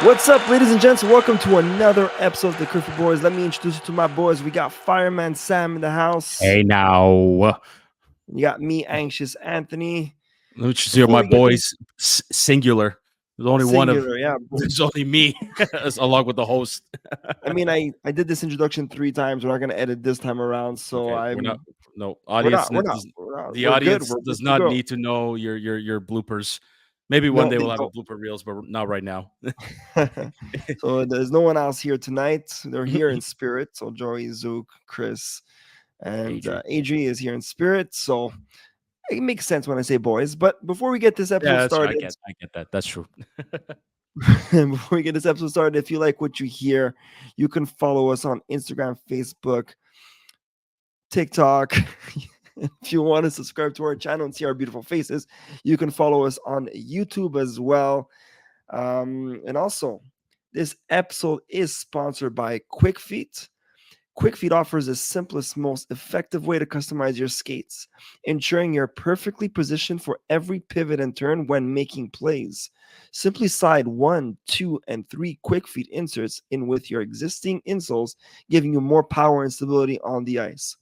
What's up, ladies and gents? Welcome to another episode of the Curfew Boys. Let me introduce you to my boys. We got Fireman Sam in the house. Hey now, You got me, Anxious Anthony. which is Before my we get this boys singular. There's only one of. singular, yeah. There's only me, along with the host. I mean, I did this introduction 3 times. We're not gonna edit this time around, so Okay, we're I'm not. No, we're audience. not we're not we're not The we're good. audience We're does good to not go. need to know your bloopers. Maybe one No, day they we'll have a don't. blooper reels, but not right now. So there's no one else here tonight. They're here in spirit. So Joey, Zook, Chris, and Adri. AG is here in spirit. So it makes sense when I say boys. But before we get this Yeah, episode that's true. started, I get that. That's true. before we get this episode started, if you like what you hear, you can follow us on Instagram, Facebook, TikTok. If you want to subscribe to our channel and see our beautiful faces, you can follow us on YouTube as well. And also, this episode is sponsored by Quick Feet. Quick Feet offers the simplest, most effective way to customize your skates, ensuring you're perfectly positioned for every pivot and turn when making plays. Simply slide 1, 2, and 3 Quick Feet inserts in with your existing insoles, giving you more power and stability on the ice.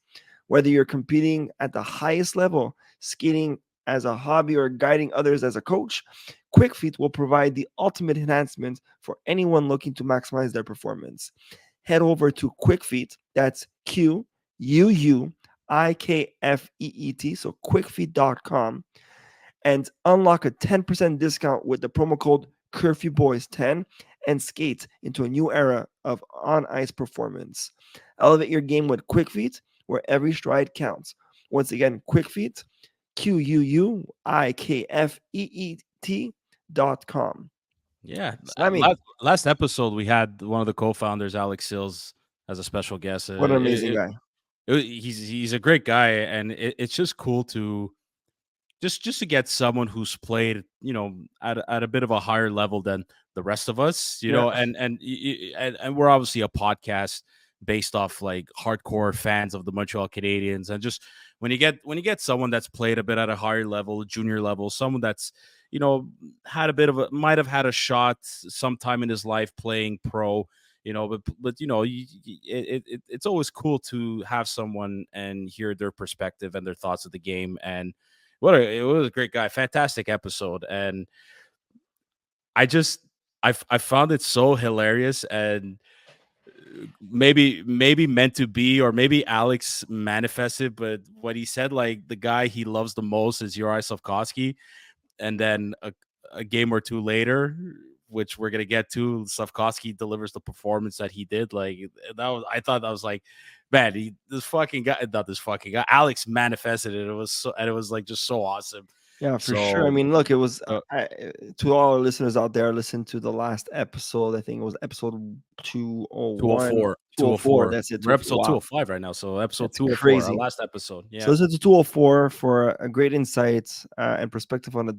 Whether you're competing at the highest level, skating as a hobby, or guiding others as a coach, Quick Feet will provide the ultimate enhancement for anyone looking to maximize their performance. Head over to Quick Feet, that's QUUIKFEET, so quickfeet.com, and unlock a 10% discount with the promo code CurfewBoys10 and skate into a new era of on ice performance. Elevate your game with Quick Feet, where every stride counts. Once again, Quick Feet, QUUIKFEET.com. Yeah. Sammy, Last episode we had one of the co-founders, Alex Sills, as a special guest. what an amazing guy. He's a great guy, and it's just cool to just to get someone who's played, at a bit of a higher level than the rest of us, Yeah. and we're obviously a podcast based off like hardcore fans of the Montreal Canadiens, and just when you get someone that's played a bit at a higher level, junior level, someone that's had a bit of a might have had a shot sometime in his life playing pro, but it's always cool to have someone and hear their perspective and their thoughts of the game. And it was a great guy, fantastic episode. And I found it so hilarious, and maybe meant to be, or maybe Alex manifested, but what he said, like the guy he loves the most is Juraj Slafkovsky, and then a game or two later, which we're gonna get to, Slafkovsky delivers the performance that he did. Like I thought that was like, man, this fucking guy, not this fucking guy, Alex manifested it. It was so, and it was like just so awesome. Yeah, for sure. I So mean, look, it was uh, to all our listeners out there, listen to the last episode. I think it was episode 201, 204, 204. That's it. We're episode Wow, 205 right now. So episode that's 204, our crazy. last episode. So Yeah. listen to 204 for a great insight and perspective on the,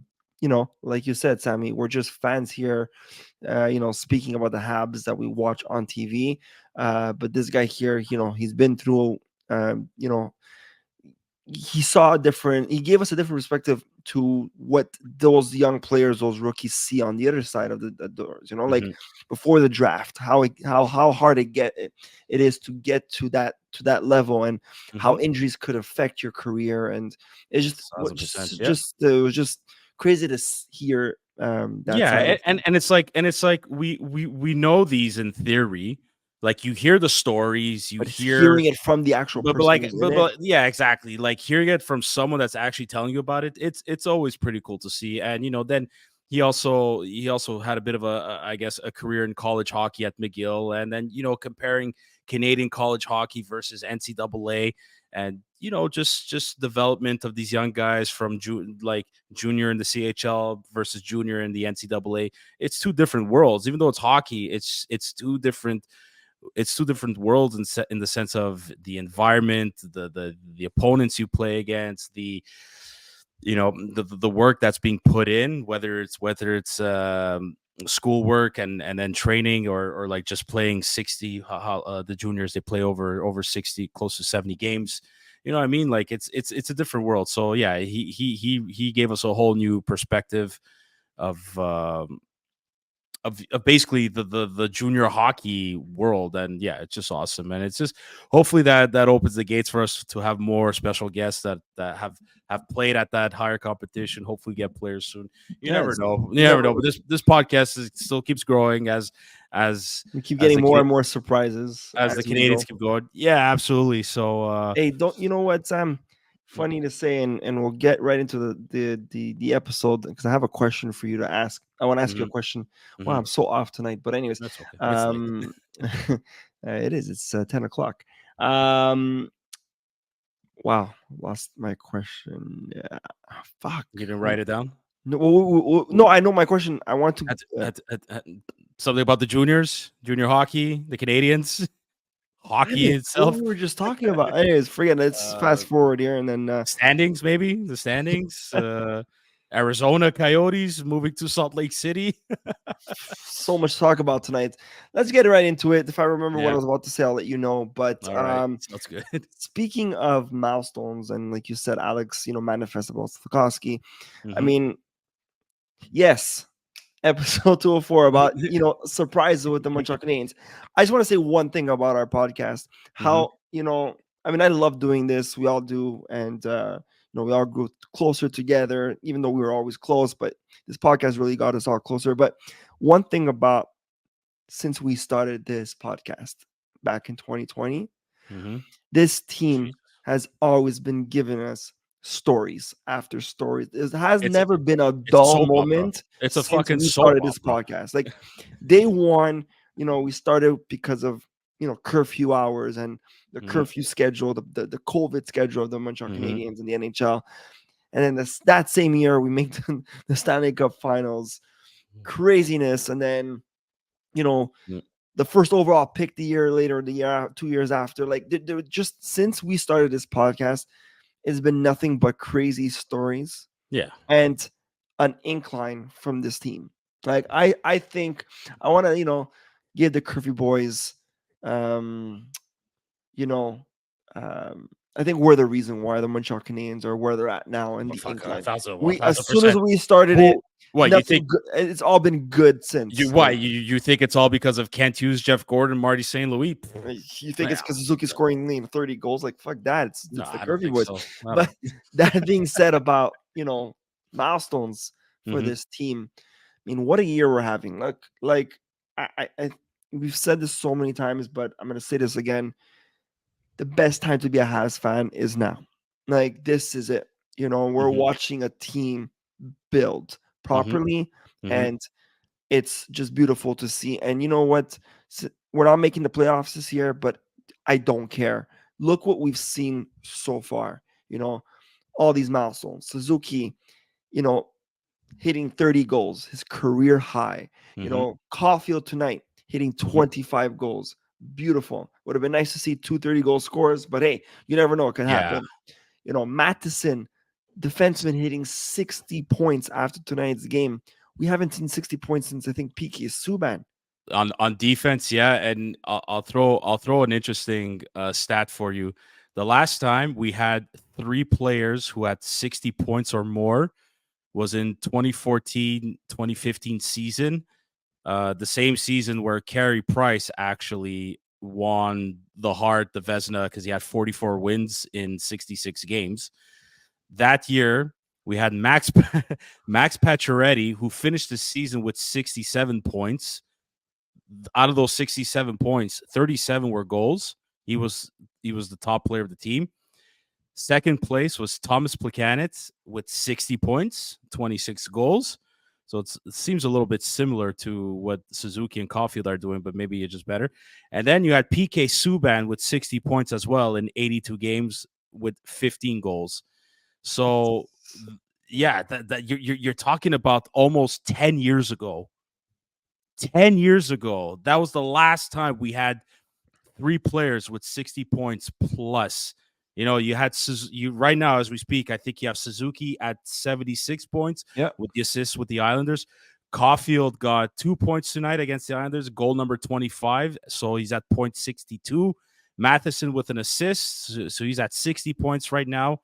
like you said, Sammy, we're just fans here, speaking about the Habs that we watch on TV. But this guy here, he's been through, he gave us a different perspective to what those young players, those rookies see on the other side of the doors, like Mhm. before the draft, how hard it is to get to that level, and how Mhm. injuries could affect your career. And it's just what 1000%. Yeah. just it was just crazy to hear that Yeah, side of things. and it's like we know these in theory. Like you hear the stories, you But hear, hearing it from the actual but person like who's in it, but yeah, exactly. Like hearing it from someone that's actually telling you about it, it's always pretty cool to see. And then he also had a bit of I guess a career in college hockey at McGill, and then comparing Canadian college hockey versus NCAA, and just development of these young guys from junior in the CHL versus junior in the NCAA. It's two different worlds. Even though it's hockey, it's two different worlds in the sense of the environment, the opponents you play against, the work that's being put in, whether it's schoolwork and then training, or like just playing 60. The juniors, they play over 60, close to 70 games. You know what I mean? Like it's a different world. So yeah, he gave us a whole new perspective of of basically the junior hockey world. And yeah, it's just awesome. And it's just hopefully that opens the gates for us to have more special guests that have played at that higher competition. Hopefully get players soon. You never Yes, know. You you never never. know. But this podcast still keeps growing as We keep as getting the more Cana- and more surprises as the as we Canadians go. keep going. Yeah, absolutely. So Hey, don't you know what, Sam? Funny to say, and we'll get right into the episode because I have a question for you to ask. I want to ask you a mhm, question. Wow, mhm. I'm so off tonight. But anyways, That's okay. It's late. um, it is. It's 10 o'clock. Um, wow, lost my question. Yeah, fuck. You didn't write it down. No, no, I know my question. I want to. Something about the juniors, junior hockey, the Canadians, Damn hockey it, what itself, we were just talking about. Anyways, forget. Let's uh, fast forward here, and then standings, maybe the standings. Arizona Coyotes moving to Salt Lake City. so much to talk about tonight. Let's get right into it. If I remember what I Yeah. was about to say, I'll let you know. But All right. Sounds good. speaking of milestones, and like you said, Alex, manifest about Slafkovsky. I hmm mean, yes, episode 204 about surprises with the Montreal Canadiens. I just want to say one thing about our podcast. hmm How I mean, I love doing this. We all do, and we all grew closer together, even though we were always close. But this podcast really got us all closer. But one thing about since we started this podcast back in 2020, hmm this team Jesus. has always been giving us stories after stories. It has It's a, never been a it's a dull soap opera. moment It's a since fucking we soap started this opera. podcast. Like day one, we started because of curfew hours and the hmm curfew schedule, the COVID schedule of the Montreal hmm Canadiens and the NHL. And then that same year, we make the Stanley Cup Finals. Craziness, and then you know the first overall pick the year later, the year 2 years after. Like just since we started this podcast, it's been nothing but crazy stories Yeah. and an incline from this team. Like I think I want to give the Curfew Boys, um, you know, I think we're the reason why the Montreal Canadiens are where they're at now in Well, the fuck, incline. one We as thousand soon as percent. we started it, Who? What you think? nothing good. It's all been good You since. why you think it's all because of Kent Hughes, Jeff Gordon, Marty St. Louis? You think it's Yeah. because Suzuki scoring 30 goals? Like fuck that. No, It's the I don't Curfew think Boys. so. I But don't. that being said, about milestones for hmm this team. I mean, what a year we're having. Like we've said this so many times, but I'm gonna say this again. The best time to be a Habs fan is now. Like this is it. We're hmm watching a team build hmm properly, hmm and it's just beautiful to see. And you know what? We're not making the playoffs this year, but I don't care. Look what we've seen so far. All these milestones. Suzuki, you know, hitting 30 goals, his career high. hmm Caulfield tonight hitting hmm 25 goals. Beautiful. Would have been nice to see 2 30-goal scores, but hey, you never know. It could Yeah. happen. Matheson, defenseman, hitting 60 points after tonight's game. We haven't seen 60 points since I think Piki Subban. On defense, yeah, and I'll throw an interesting stat for you. The last time we had three players who had 60 points or more was in 2014-2015 season. The same season where Carey Price actually won the Hart, the Vezina, because he had 44 wins in 66 games. That year, we had Max Pacioretty, who finished the season with 67 points. Out of those 67 points, 37 were goals. He was the top player of the team. Second place was Thomas Plekanec with 60 points, 26 goals. So it seems a little bit similar to what Suzuki and Caulfield are doing, but maybe it's just better. And then you had PK Subban with 60 points as well in 82 games with 15 goals. So yeah, that you're talking about almost 10 years ago. 10 years ago, that was the last time we had three players with 60 points plus. You had you right now as we speak. I think you have Suzuki at 76 points Yeah. with the assists with the Islanders. Caulfield got 2 points tonight against the Islanders, goal number 25, so he's at .62. Matheson with an assist, so he's at 60 points right now.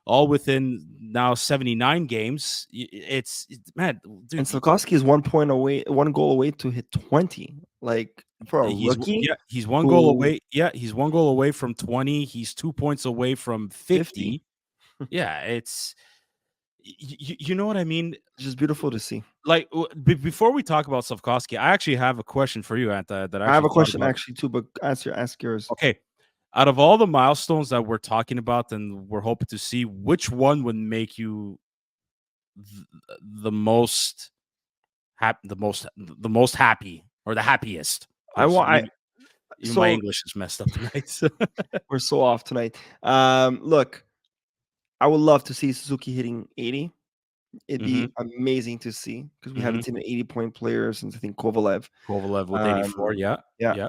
all within now 79 games. It's man, And dude. Slafkovsky is 1 point away, 1 goal away to hit 20. Like for a rookie He's one goal who away. Yeah, he's one goal away from 20. He's 2 points away from 50, 50. Yeah, it's you know what I mean. it's just beautiful to see. Like before we talk about Slavkovsky, I actually have a question for you, Anta, that I I have actually a thought question about. actually too, but ask yours. Okay, out of all the milestones that we're talking about and we're hoping to see, which one would make you the most the most happy or the happiest? I Because want I even my so English is messed up tonight. we're so off tonight. Look, I would love to see Suzuki hitting 80. It'd hmm be amazing to see because we hmm haven't seen an 80-point player since I think Kovalev. Kovalev with 84. Um, Yeah, yeah. yeah.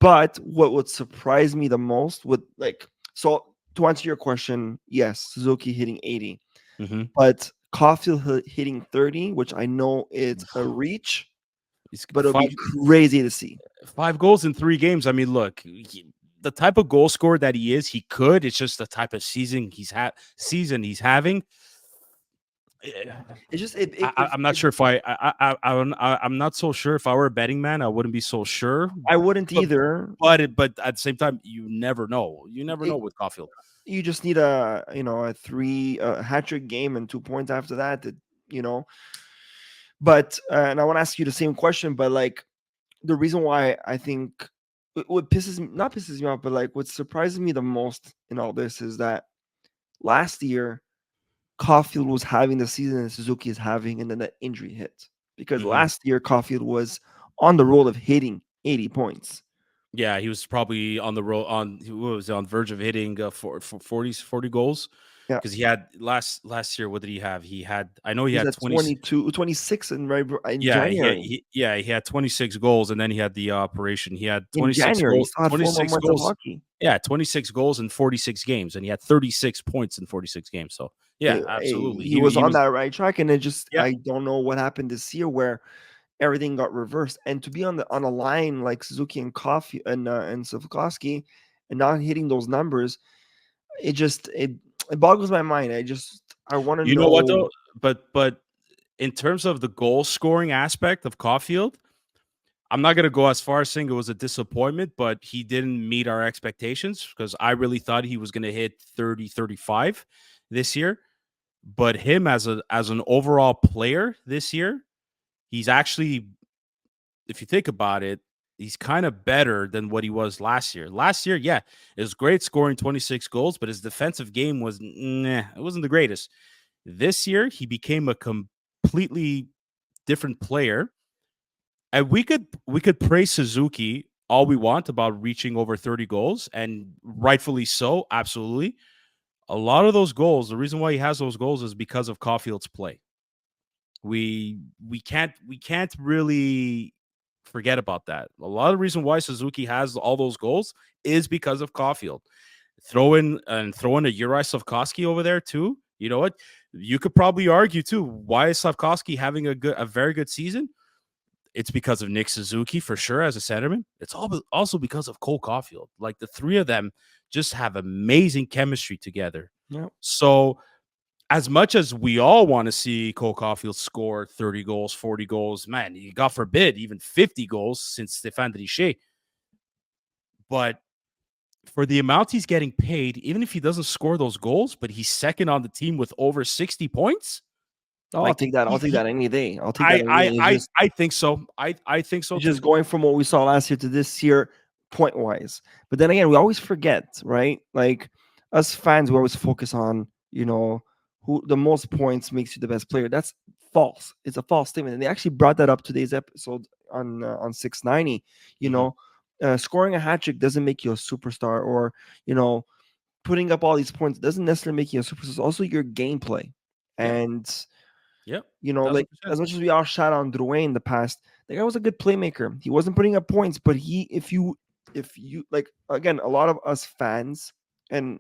But what would surprise me the most would like so to answer your question, yes, Suzuki hitting 80, hmm but Caulfield hitting 30, which I know it's a reach, He's but it'll be crazy to see. 5 goals in 3 games. I mean, look, the type of goal scorer that he is, he could. It's just the type of season he's having. Eh, It's just I'm not sure if I'm not so sure. If I were a betting man, I wouldn't be so sure. I wouldn't But either. but at the same time, you never know. You never know It, with Caulfield. you just need a three hat trick game and 2 points after that. You know, but and I want to ask you the same question, but like the reason why I think what pisses me not pisses me off, but like what surprises me the most in all this is that last year Caulfield was having the season that Suzuki is having, and then that injury hit because hmm last year Caulfield was on the road of hitting 80 points. Yeah, he was probably on the road on he was on verge of hitting for 40 goals Yeah, because he had last year. What did he have? He had I know he he's had at 20. 22, 26 in Yeah, January. he had 26 goals, and then he had the operation. He had In 26 January, he goals, still had 4 more months of hockey. Yeah, 26 goals in 46 games, and he had 36 points in 46 games. So yeah, absolutely. He was He on was that right track, and it just yeah, I don't know what happened this year where everything got reversed. And to be on a line like Suzuki and Coffee and Slavkovsky and not hitting those numbers, it just it boggles my mind. I want to you know what know. though? But in terms of the goal scoring aspect of Caulfield, I'm not gonna go as far as saying it was a disappointment, but he didn't meet our expectations because I really thought he was gonna hit 30, 35 this year. But him as an overall player this year, he's actually, if you think about it, he's kind of better than what he was last year. Last year, yeah, it was great scoring 26 goals, but his defensive game was it wasn't the greatest. This year, he became a completely different player. And we could praise Suzuki all we want about reaching over 30 goals, and rightfully so, absolutely. A lot of those goals, the reason why he has those goals is because of Caulfield's play. We can't really forget about that. A lot of the reason why Suzuki has all those goals is because of Caulfield. Throw in a Juraj Slafkovsky over there too. You know what? You could probably argue too. Why is Slafkovsky having a very good season? It's because of Nick Suzuki for sure as a centerman. It's also because of Cole Caulfield. Like the three of them just have amazing chemistry together. Yeah, So as much as we all want to see Cole Caulfield score 30 goals, 40 goals, man, God forbid, even 50 goals since Stéphane Richer. But for the amount he's getting paid, even if he doesn't score those goals, but he's second on the team with over 60 points, oh, I'll like take that. I'll take that any day. I'll take that I any I day. I I think so. I think so It's too. just going from what we saw last year to this year, point wise. But then again, we always forget, right? Like us fans, we always focus on, who the most points makes you the best player. That's false. It's a false statement. And they actually brought that up today's episode on 690. You Mhm. know, scoring a hat trick doesn't make you a superstar, or you know, putting up all these points doesn't necessarily make you a superstar. It's also your gameplay. Yep. And Yep. like 1000%. as much as we all shot on Drouin in the past, the guy was a good playmaker. He wasn't putting up points, but if you like again, a lot of us fans, and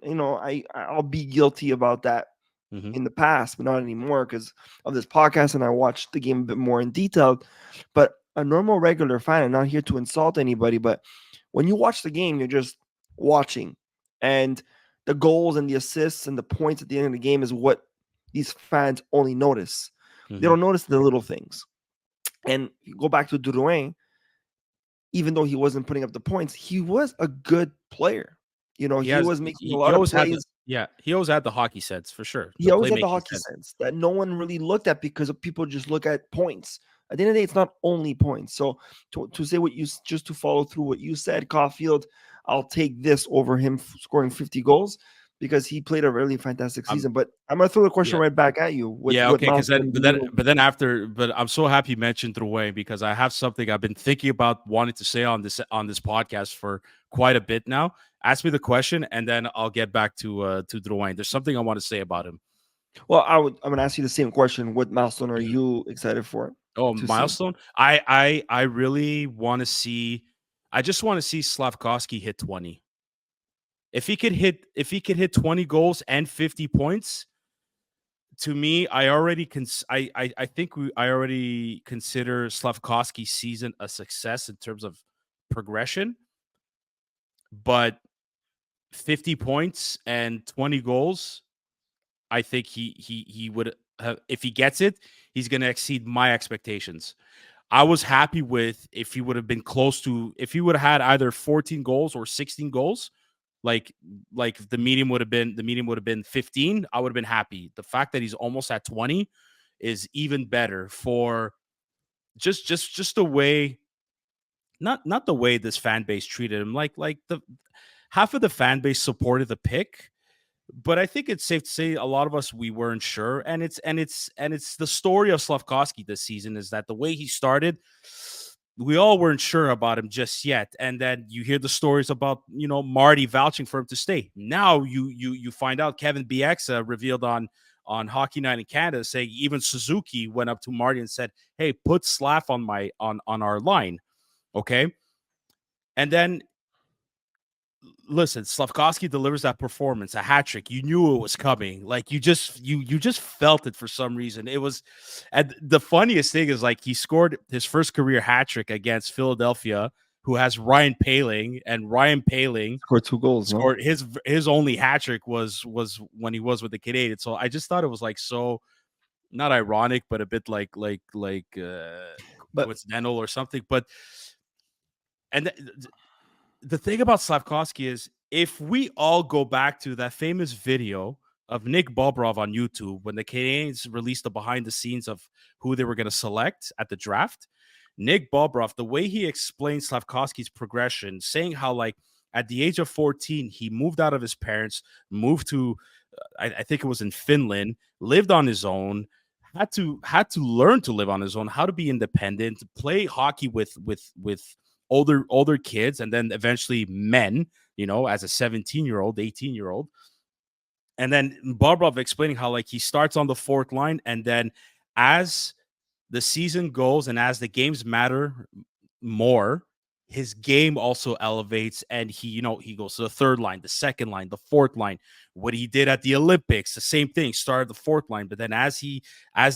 I'll be guilty about that Mhm. in the past, but not anymore because of this podcast and I watched the game a bit more in detail. But a normal regular fan, I'm not here to insult anybody, but when you watch the game, you're just watching. And the goals and the assists and the points at the end of the game is what these fans only notice. They Hmm. don't notice the little things. And you go back to Drouin, even though he wasn't putting up the points, he was a good player. He He has was making a he lot of always had the plays. yeah, he always had the hockey sense for sure, He the always had the playmaking hockey sense. sense that no one really looked at because people just look at points. At the end of the day, it's not only points. So to say what just to follow through what you said, Caulfield, I'll take this over him scoring 50 goals because he played a really fantastic Um, season. But I'm gonna throw the question yeah. right back at you. Yeah, What okay, because milestone do you? then after, but I'm so happy you mentioned Drouin because I have something I've been thinking about wanting to say on this podcast for quite a bit now. Ask me the question, and then I'll get back to Drouin. There's something I want to say about him. Well, I'm gonna ask you the same question. What milestone are Mhm. you excited for Oh, to see? milestone! I really want to see. I just want to see Slafkovsky hit 20. If he could hit 20 goals and 50 points, to me, I already I think I already consider Slavkovsky's season a success in terms of progression, but 50 points and 20 goals, I think he would have, if he gets it, he's going to exceed my expectations. I was happy with if he would have been close to if he would have had either 14 goals or 16 goals, like the medium would have been 15, I would have been happy. The fact that he's almost at 20 is even better for just the way, not the way this fan base treated him. Like the half of the fan base supported the pick, but I think it's safe to say a lot of us, we weren't sure. And it's the story of Slavkovsky this season is that the way he started, we all weren't sure about him just yet. And then you hear the stories about, Marty vouching for him to stay. Now you find out Kevin Bieksa revealed on Hockey Night in Canada, saying even Suzuki went up to Marty and said, "Hey, put Slav on my on our line." Okay. And then listen, Slavkovsky delivers that performance, a hat trick. You knew it was coming. Like you just felt it for some reason. It was, and the funniest thing is like he scored his first career hat trick against Philadelphia, who has Ryan Paling, and Ryan Paling Scored 2 goals, no? scored his only hat trick was when he was with the Canadiens. So I just thought it was like so not ironic, but a bit But coincidental or something. But and the thing about Slavkovsky is if we all go back to that famous video of Nick Bobrov on YouTube when the Canadiens released the behind the scenes of who they were going to select at the draft, Nick Bobrov, the way he explained Slavkovsky's progression, saying how like at the age of 14 he moved out of his parents, moved to I think it was in Finland, lived on his own, had to learn to live on his own, how to be independent, play hockey with older kids, and then eventually men, as a 17-year-old, 18-year-old. And then Bobrov explaining how like he starts on the fourth line, and then as the season goes and as the games matter more, his game also elevates, and he goes to the third line, the second line, the fourth line. What he did at the Olympics, the same thing, started the fourth line, but then as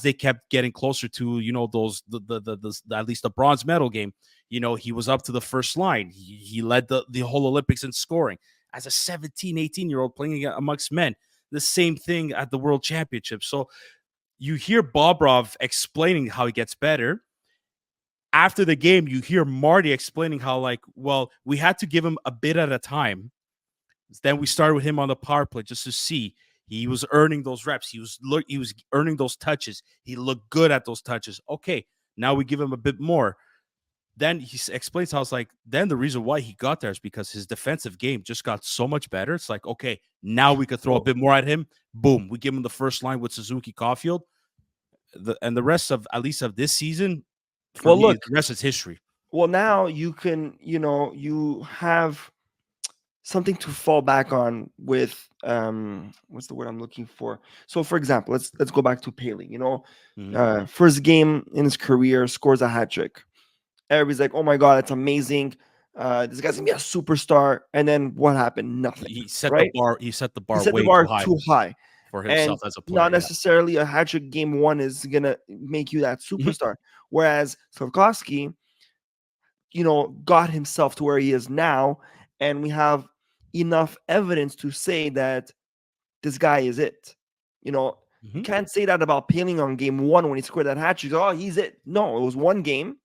they kept getting closer to those the at least the bronze medal game, he was up to the first line. He led the whole Olympics in scoring as a 17, 18-year-old playing amongst men. The same thing at the World Championship. So you hear Bobrov explaining how he gets better. After the game, you hear Marty explaining how, like, well, we had to give him a bit at a time. Then we started with him on the power play just to see he was earning those reps. He was earning those touches. He looked good at those touches. Okay, now we give him a bit more. Then he explains how it's like, then the reason why he got there is because his defensive game just got so much better. It's like, okay, now we could throw a well, bit more at him. Boom, we give him the first line with Suzuki Caulfield. And the rest of, at least of this season, for well, me, look. the rest is history. Well, now you can, you have something to fall back on with what's the word I'm looking for? So for example, let's go back to Paley, Mhm. first game in his career scores a hat trick. Everybody's like, oh my god, that's amazing. This guy's gonna be a superstar. And then what happened? Nothing, He set the right? bar. He set the He bar set the way too bar high too high. for And himself as a not player. Yeah. necessarily a hat trick game one is gonna make you that Mhm. superstar. Whereas Slavkovsky, got himself to where he is now, and we have enough evidence to say that this guy is it. You know, you Mhm. can't say that about Paling on game one when he scored that hat trick. Oh, he's it. No, it was one game,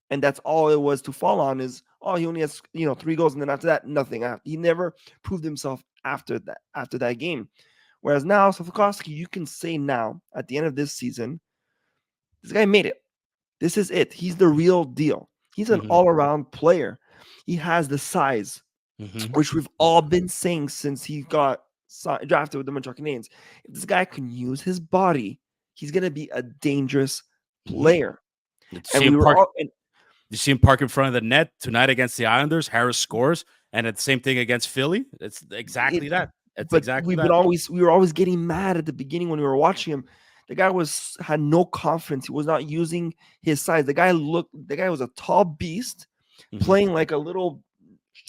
and that's all it was to fall on is, oh, he only has, 3 goals, and then after that, nothing. He never proved himself after that game. Whereas now, Slafkovsky, you can say now at the end of this season, this guy made it. This is it. He's the real deal. He's an Mhm. all around player. He has the size, Mhm. which we've all been saying since he got drafted with the Montreal Canadiens. If this guy can use his body, he's gonna be a dangerous Mhm. player. Did you And see we him were park? all, and You see him park in front of the net tonight against the Islanders. Harris scores, and it's the same thing against Philly. It's it, exactly that. It's but exactly that. we were always getting mad at the beginning when we were watching him. The guy had no confidence. He was not using his size. The guy was a tall beast Mhm. playing like a little,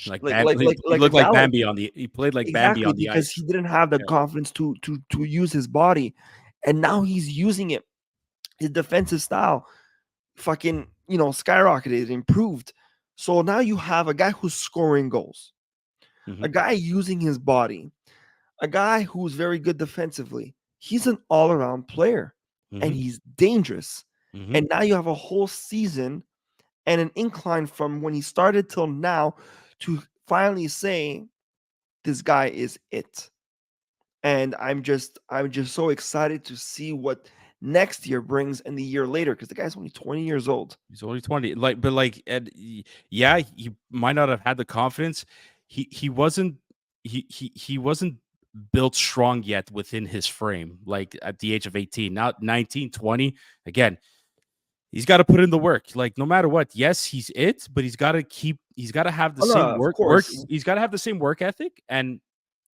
Like he a looked like gallop. Bambi on the. He played like Bambi Exactly, on the because he ice. didn't have the Yeah. confidence to use his body, and now he's using it. His defensive style fucking skyrocketed, improved. So now you have a guy who's scoring goals, a Mhm. guy using his body, a guy who's very good defensively. He's an all-around player, and Mhm. he's dangerous. Mhm. And now you have a whole season and an incline from when he started till now to finally say this guy is it. And I'm just so excited to see what next year brings and the year later, because the guy's only 20 years old. He's only 20. Like, but like, yeah, he might not have had the confidence. He wasn't. He wasn't built strong yet within his frame. Like at the age of 18, now 19, 20. Again, he's got to put in the work. Like no matter what, yes, he's it, but he's got to keep. He's got to have the Oh no, same of work. course. He's got to have the same work ethic, and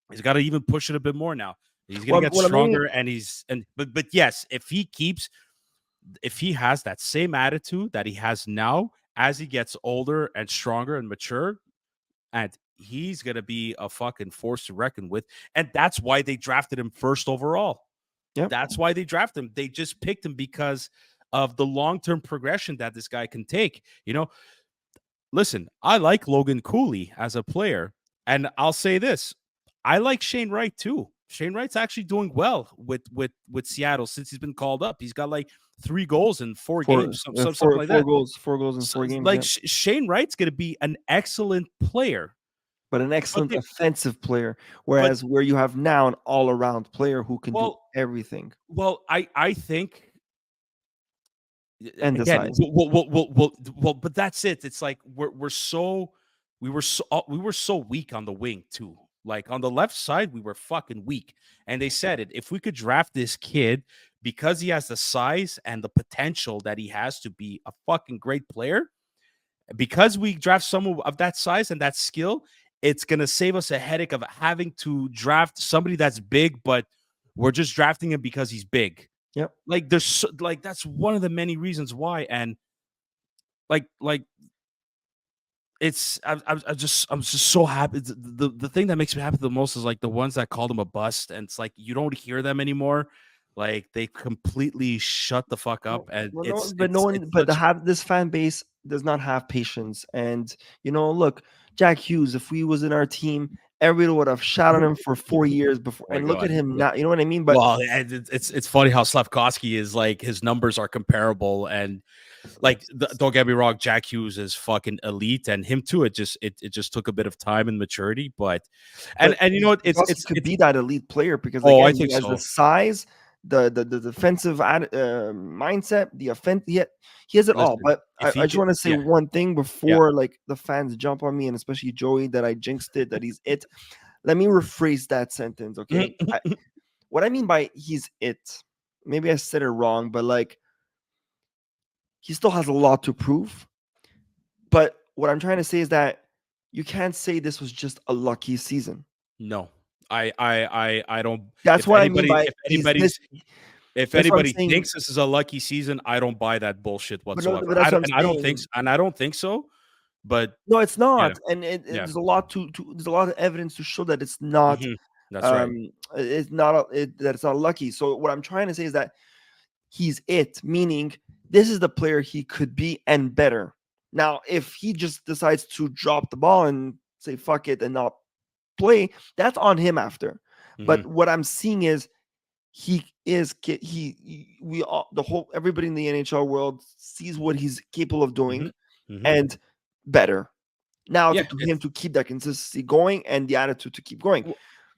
he's got to even push it a bit more now. He's gonna What get what I mean, stronger, and but yes, if he has that same attitude that he has now as he gets older and stronger and mature, and he's gonna be a fucking force to reckon with. And that's why they drafted him first overall. yep. That's why they drafted him. They just picked him because of the long-term progression that this guy can take. Listen, I like Logan Cooley as a player, and I'll say this: I like Shane Wright too. Shane Wright's actually doing well with Seattle since he's been called up. He's got like 3 goals in 4 games, something like that. 4 goals in So, 4 games. like Yeah, Shane Wright's going to be an excellent player, but an but excellent they, offensive player. but Whereas where you have now an all-around player who can do well, everything I think and the again, size. but that's it. It's like we were so weak on the wing too. Like on the left side, we were fucking weak. And they said it. If we could draft this kid because he has the size and the potential that he has to be a fucking great player, because we draft someone of that size and that skill, it's gonna save us a headache of having to draft somebody that's big, but we're just drafting him because he's big. Yep. Like like that's one of the many reasons why. And like I'm just so happy. The thing that makes me happy the most is like the ones that called him a bust, and it's like you don't hear them anymore. Like they completely shut the fuck Well, up, and well, no it's one, but such. this fan base does not have patience. And look, Jack Hughes. If we was in our team, everyone would have shot on him for 4 years before. Oh my And look at god. him now. You know what I mean? But Well, and it's funny how Slafkovsky is like his numbers are comparable, and like don't get me wrong, Jack Hughes is fucking elite, and him too. It just took a bit of time and maturity, but and you know what? Slafkovsky could It's be that elite player because oh, I again, he think has the so. size, the defensive mindset, the offense. He has it all. Listen, But if I he just could, want to say yeah, one thing yeah. before like the fans jump on me, and especially Joey, that I jinxed it, that he's it. Let me rephrase that sentence, okay? What I mean by he's it, maybe I said it wrong, but like he still has a lot to prove. But what I'm trying to say is that you can't say this was just a lucky season. No, I don't. That's what I mean by he's this. If That's what I'm anybody saying. thinks this is a lucky season, I don't buy that bullshit But no, whatsoever. but that's what I'm And I don't think saying. and I don't think so. But No, it's yeah, not. And yeah, there's a lot there's a lot of evidence to show that it's not. hmm, that's right. It's not that it's not lucky. So what I'm trying to say is that he's it, meaning this is the player he could be and better. Now, if he just decides to drop the ball and say fuck it and not play, that's on him after. Hmm. But what I'm seeing is we all, the whole everybody in the NHL world sees what he's capable of doing Hmm. Hmm. and better. Now it's Yeah, up to him it's to keep that consistency going and the attitude to keep going. w-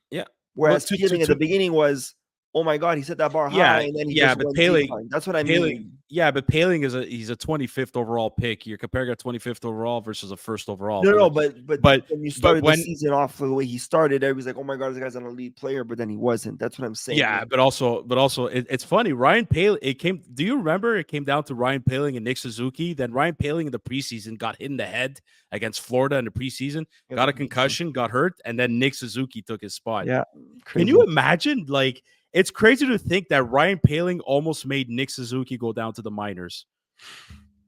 yeah. Well, Whereas Peeling at the beginning was, oh my god, he set that bar high yeah, and then he yeah, just but went decline. That's what I Paling, mean. yeah, but Paling is he's a 25th overall pick. You're comparing a 25th overall versus a first overall, No, but no, like, but but when you but started the when season off the way he started, everybody's like, "Oh my god, this guy's an elite player," but then he wasn't. That's what I'm saying. yeah, but also it's funny. Ryan Paling, it came. Do you remember it came down to Ryan Paling and Nick Suzuki? Then Ryan Paling in the preseason got hit in the head against Florida in the preseason, Yeah, the got a concussion. concussion, got hurt, and then Nick Suzuki took his spot. Yeah, Can you crazy. imagine? Like, it's crazy to think that Ryan Paling almost made Nick Suzuki go down to the minors.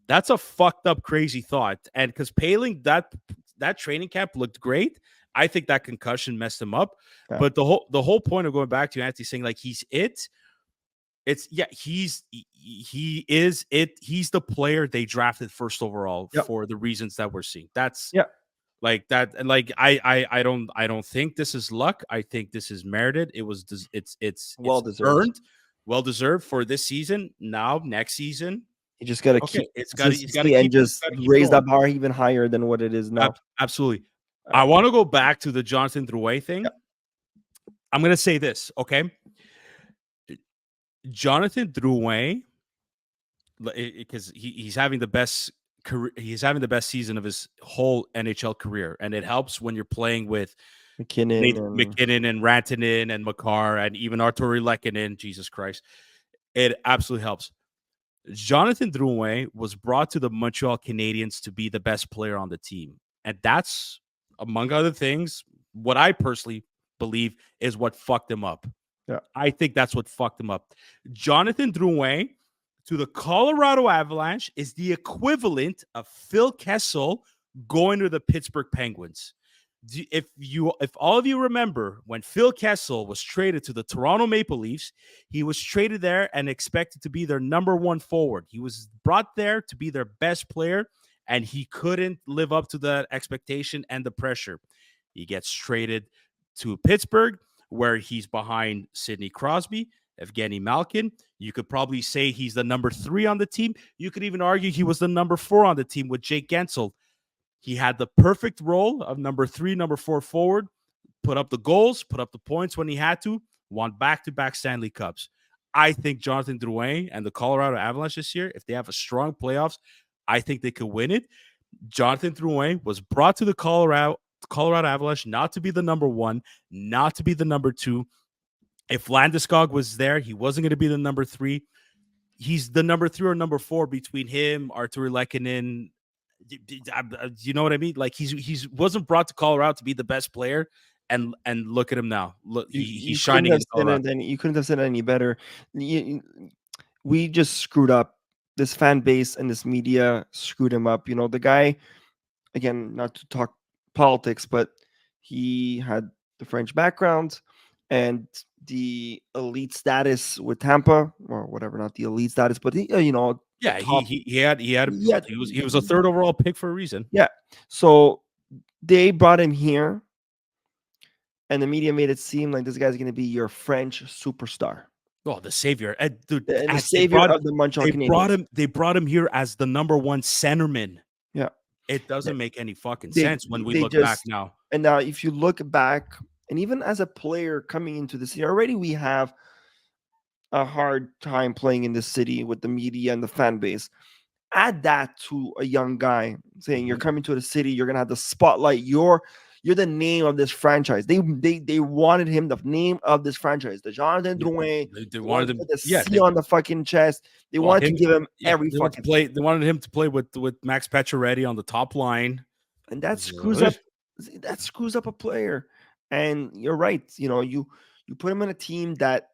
That's a fucked up, crazy thought. And because Paling, that training camp looked great, I think that concussion messed him up. Yeah, But the whole point of going back to Anthony saying like he's it. It's yeah, he is it. He's the player they drafted first overall yep, for the reasons that we're seeing. That's yeah. like that, and like I don't think this is luck. I think this is merited. It was Well it's deserved. earned, well deserved for this season. Now next season, You just gotta okay, keep it's got to consistency and just got to keep raise going. that bar even higher than what it is now. Absolutely. Uh, I want to go back to the Jonathan Drouin yeah, thing. I'm gonna say this, okay? Jonathan Drouin, because he's having the best career, he's having the best season of his whole NHL career, and it helps when you're playing with McKinnon Nate and McKinnon and Rantanen and Makar and even Arturi Lekkinen. Jesus Christ, it absolutely helps. Jonathan Drouin was brought to the Montreal Canadiens to be the best player on the team, and that's, among other things, what I personally believe is what fucked him up. yeah, I think that's what fucked him up. Jonathan Drouin to the Colorado Avalanche is the equivalent of Phil Kessel going to the Pittsburgh Penguins. If all of you remember when Phil Kessel was traded to the Toronto Maple Leafs, he was traded there and expected to be their number one forward. He was brought there to be their best player, and he couldn't live up to that expectation and the pressure. He gets traded to Pittsburgh, where he's behind Sidney Crosby, Evgeny Malkin. You could probably say he's the number 3 on the team. You could even argue he was the number 4 on the team with Jake Gensel. He had the perfect role of number 3, number 4 forward, put up the goals, put up the points when he had to, won back-to-back Stanley Cups. I think Jonathan Drouin and the Colorado Avalanche this year, if they have a strong playoffs, I think they could win it. Jonathan Drouin was brought to the Colorado Avalanche not to be the number 1, not to be the number 2. If Landeskog was there, he wasn't going to be the number 3. He's the number 3 or number 4 between him, Arturi Lekkinen. You know what I mean? Like he's wasn't brought to Colorado to be the best player, and look at him now. Look, he's you couldn't shining have in said Colorado. it any. You couldn't have said it any better. We just screwed up. This fan base and this media screwed him up. The guy, again, not to talk politics, but he had the French background and the elite status with Tampa, or whatever, not the elite status, but Yeah, top. Yeah, he was a third overall pick for a reason. yeah. So they brought him here, and the media made it seem like this guy's going to be your French superstar Oh, the savior, dude! and the They savior brought of the Montreal they brought Canadiens. him they brought him here as the number 1 centerman. Yeah, It doesn't make any fucking they sense when we they look back just now. and now if you look back, and even as a player coming into the city, already we have a hard time playing in this city with the media and the fan base. Add that to a young guy saying you're Mhm. coming to the city, you're gonna have the spotlight. You're the name of this franchise. They wanted him the name of this franchise. The Jonathan Yeah, Drouin. they They wanted wanted to him. put the Yeah, C on the fucking chest. They well, wanted to him. give him Yeah, every they want to fucking play. They wanted him to play with Max Pacioretty on the top line. and that screws So, up a player. And you're right. You put him in a team that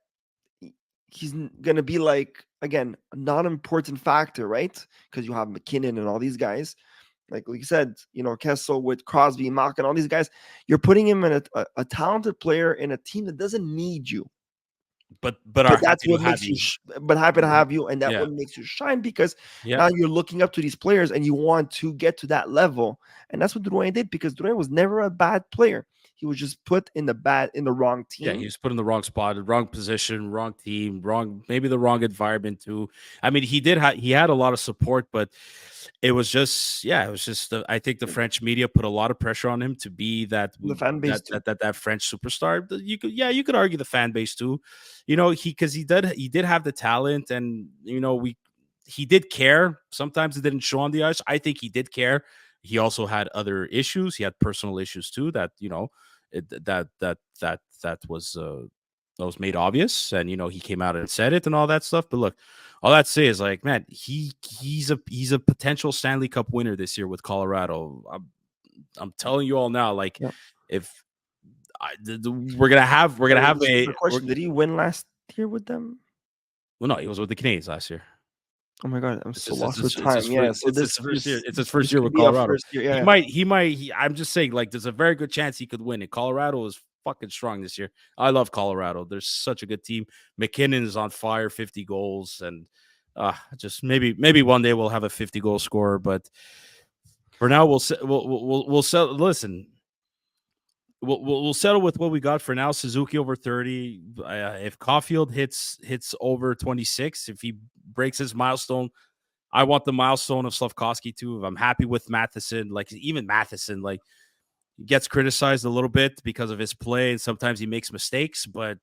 he's gonna be like, again, a non-important factor, right? Because you have McKinnon and all these guys. Like you said, Kessel with Crosby, Malkin, all these guys. You're putting him in a talented player in a team that doesn't need you. but are But that's happy to what have makes you, you. but happy to Mhm. have you, and that Yeah, what makes you shine because yeah. now you're looking up to these players and you want to get to that level, and that's what Drouin did because Drouin was never a bad player. He was just put in the wrong Yeah, he team. was put in the wrong spot, the wrong position, wrong team, wrong maybe the wrong environment too. I mean, he had a lot of support, but it was just it was just I think the French media put a lot of pressure on him to be The fan base too. that French superstar. You could argue the fan base too. Because he did have the talent, and he did care. Sometimes it didn't show on the ice. I think he did care. He also had other issues. He had personal issues too that that was made obvious, and he came out and said it and all that stuff. But look, all that to say is like, man, he's a potential Stanley Cup winner this year with Colorado. I'm telling you all now, like Yeah. if we're gonna have A question: did he win last year with them? well, no, he was with the Canadiens last year. Oh my god, I'm It's so his, it's lost his, with it's his time. Yeah, first, so it's his first year. It's his first this year could with be a Colorado. first year. Yeah, I'm just saying, like, there's a very good chance he could win it. Colorado is fucking strong this year. I love Colorado. They're such a good team. McKinnon is on fire, 50 goals, and just maybe one day we'll have a 50-goal scorer. But for now, we'll settle. Listen, we'll settle with what we got for now. Suzuki over 30. If Caulfield hits over 26, if he breaks his milestone, I want the milestone of Slafkovsky too. I'm happy with Matheson. Like even Matheson, like gets criticized a little bit because of his play, and sometimes he makes mistakes. But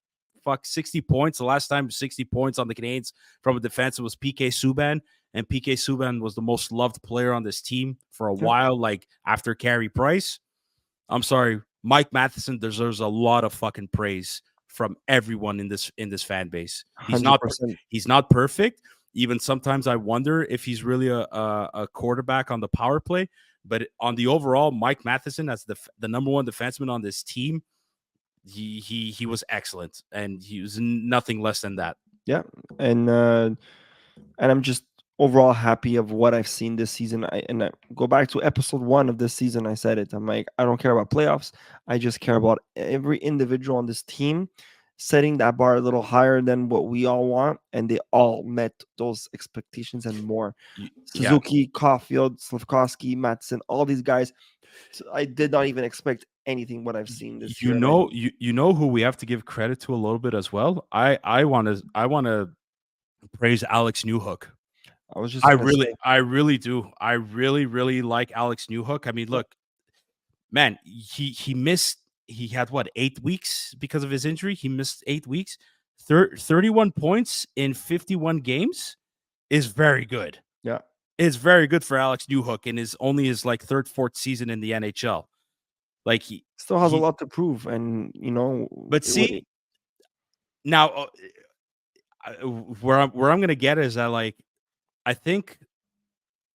fuck, 60 points. The last time 60 points on the Canadiens from a defense was PK Subban, and PK Subban was the most loved player on this team for a yeah, while. Like after Carey Price, I'm sorry, Mike Matheson deserves a lot of fucking praise from everyone in this fan base. 100%. He's not perfect. Even sometimes I wonder if he's really a quarterback on the power play. But on the overall, Mike Matheson as the number one defenseman on this team, he was excellent, and he was nothing less than that. Yeah, and I'm just overall happy of what I've seen this season. I go back to episode 1 of this season. I said it. I'm like, I don't care about playoffs. I just care about every individual on this team setting that bar a little higher than what we all want, and they all met those expectations and more. Yeah, Suzuki, Caulfield, Slavkovsky, Matson, all these guys. I did not even expect anything what I've seen this year. And you know who we have to give credit to a little bit as well. I want to praise Alex Newhook. I was just gonna say, I really do. I really like Alex Newhook. I mean, look, man, he missed. He had what 8 weeks because of his injury. He missed 8 weeks. 31 points in 51 games is very good. yeah, It's very good for Alex Newhook in his like third, fourth season in the NHL. Like still has a he lot to prove, and but see now where I'm gonna get is that like I think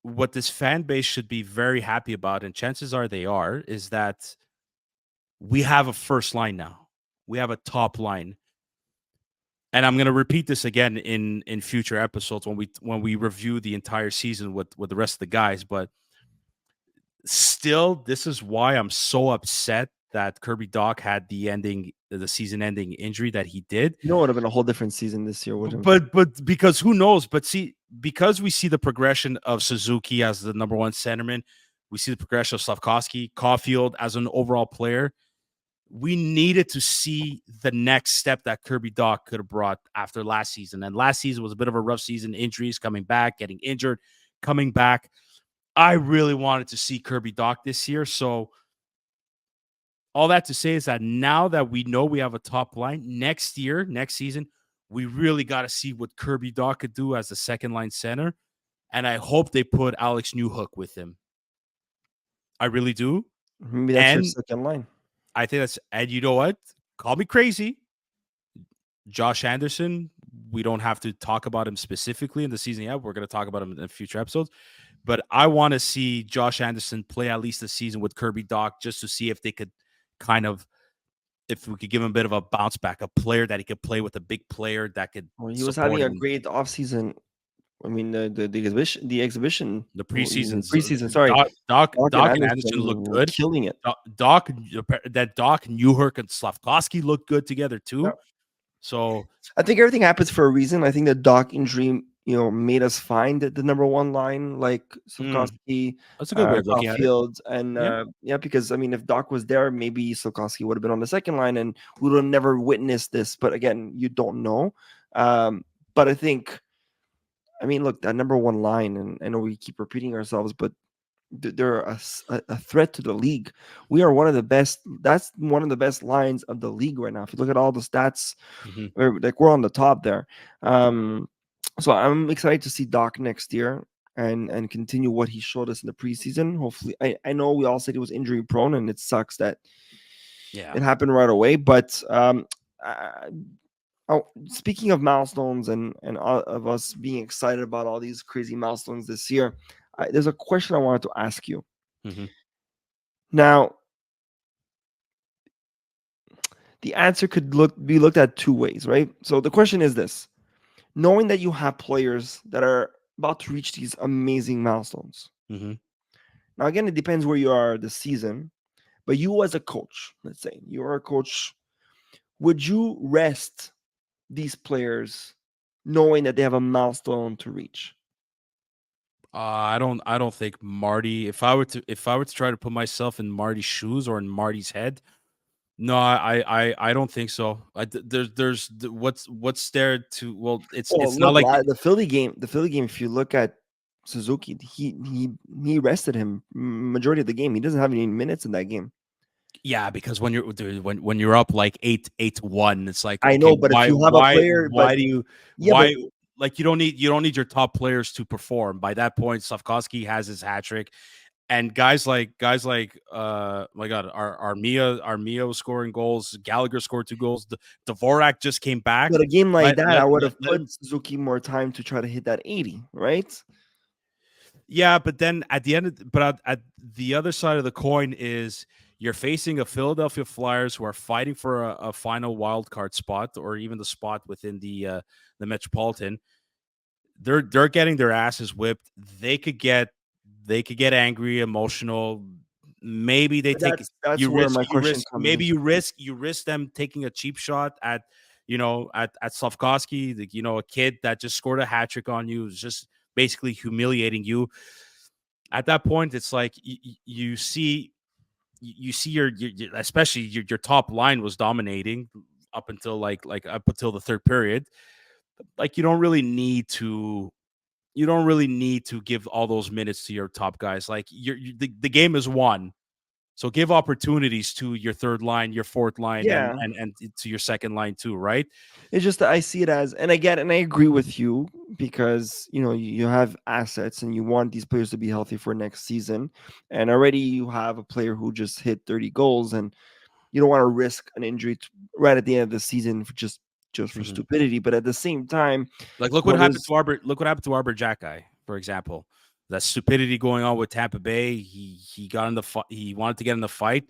what this fan base should be very happy about, and chances are they are, is that we have a first line now. We have a top line. And I'm going to repeat this again in future episodes when we review the entire season with the rest of the guys. But still, this is why I'm so upset that Kirby Dach had the season-ending injury that he did. it would have been a whole different season this year, wouldn't But because who knows? But see, because we see the progression of Suzuki as the number one centerman, we see the progression of Slafkovsky, Caulfield as an overall player. We needed to see the next step that Kirby Dach could have brought after last season. And last season was a bit of a rough season, injuries, coming back, getting injured, coming back. I really wanted to see Kirby Dach this year. So all that to say is that now that we know we have a top line, next season, we really got to see what Kirby Dach could do as a second line center. And I hope they put Alex Newhook with him. I really do. maybe that's your second line. I think and you know what? Call me crazy. Josh Anderson, we don't have to talk about him specifically in the season yet. We're going to talk about him in future episodes. But I want to see Josh Anderson play at least a season with Kirby Dach just to see if they could if we could give him a bit of a bounce back, a player that he could play with, a big player that could Well, he was having a great offseason. I mean, the exhibition, the preseason. Sorry, Dach and and Anderson looked were good. killing it. Dach, Newhook, and Slafkovsky looked good together too. Yeah. So I think everything happens for a reason. I think the Dach injury, made us find the number one line like Mm, Slafkovsky, that's a good way of looking at it. Caulfield, and Yeah. yeah, because I mean, if Doc was there, maybe Slafkovsky would have been on the second line, and we would have never witnessed this. But again, you don't know. But I think, I mean, look, that number one line, and I know we keep repeating ourselves, but they're a threat to the league. We are one of the best. That's one of the best lines of the league right now. If you look at all the stats, Hmm. we're on the top there. Um, so I'm excited to see Doc next year and continue what he showed us in the preseason. Hopefully, I know we all said he was injury prone, and it sucks that Yeah. it happened right away. But I, speaking of milestones and all of us being excited about all these crazy milestones this year, there's a question I wanted to ask you. Hmm. Now, the answer could be looked at two ways, right? So the question is this: knowing that you have players that are about to reach these amazing milestones. Hmm. Now, again, it depends where you are this season, but you as a coach, let's say you are a coach, would you rest these players knowing that they have a milestone to reach? I don't think Marty. If I were to try to put myself in Marty's shoes or in Marty's head, no, I don't think so. What's there to? Well, Well, it's not look, like the Philly game. If you look at Suzuki, he rested him majority of the game. He doesn't have any minutes in that game. yeah, because when you're dude, when you're up like 8-1, it's like I okay, know, but if you have a player, but why do you yeah, but why like you don't need your top players to perform. By that point, Slavkovsky has his hat trick. And guys like my god, Armia was scoring goals. Gallagher scored 2 goals. Dvorak just came back. but a game like Let that, let I would let, have let put him. Suzuki more time to try to hit that 80, right? Yeah, but then at the end, at the other side of the coin is you're facing a Philadelphia Flyers who are fighting for a final wild card spot or even the spot within the Metropolitan. They're getting their asses whipped. They could get angry, emotional. Maybe they But take that's you where risk my you question risk comes maybe into play. you risk them taking a cheap shot at at Slavkovsky, a kid that just scored a hat trick on you, is just basically humiliating you. At that point, it's like you see especially your top line was dominating up until up until the third period. Like you don't really need to give all those minutes to your top guys. Like the game is won. So give opportunities to your third line, your fourth line, and Yeah, and and to your second line too, right? it's just that I see it as, and I get, and I agree with you because you have assets and you want these players to be healthy for next season, and already you have a player who just hit 30 goals, and you don't want to risk an injury right at the end of the season for just for Mhm. stupidity. But at the same time, Like look what what happened is to Arbor. Look what happened to Arbor Jacki, for example. That stupidity going on with Tampa Bay. He got in the fight. He wanted to get in the fight.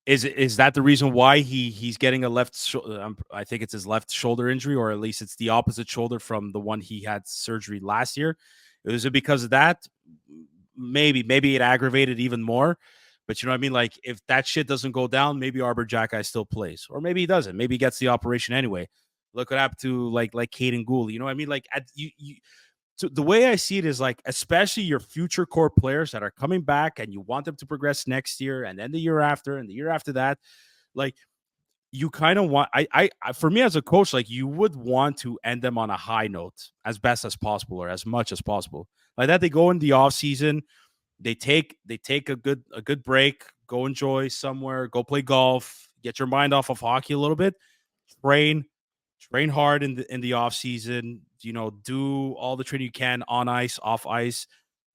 Is that the reason why he's getting a I think it's his left shoulder injury, or at least it's the opposite shoulder from the one he had surgery last year? Is it because of that? Maybe it aggravated even more. But you know what I mean? Like if that shit doesn't go down, maybe Arbor Jacki still plays, or maybe he doesn't. Maybe he gets the operation anyway. Look what happened to like Caden Gould. You know what I mean? Like so the way I see it is like, especially your future core players that are coming back and you want them to progress next year and then the year after and the year after that, like you kind of want, for me as a coach, like you would want to end them on a high note as best as possible or as much as possible. Like that, they go in the off season, they take a good break, go enjoy somewhere, go play golf, get your mind off of hockey a little bit, train train hard in the off season. Do all the training you can on ice, off ice.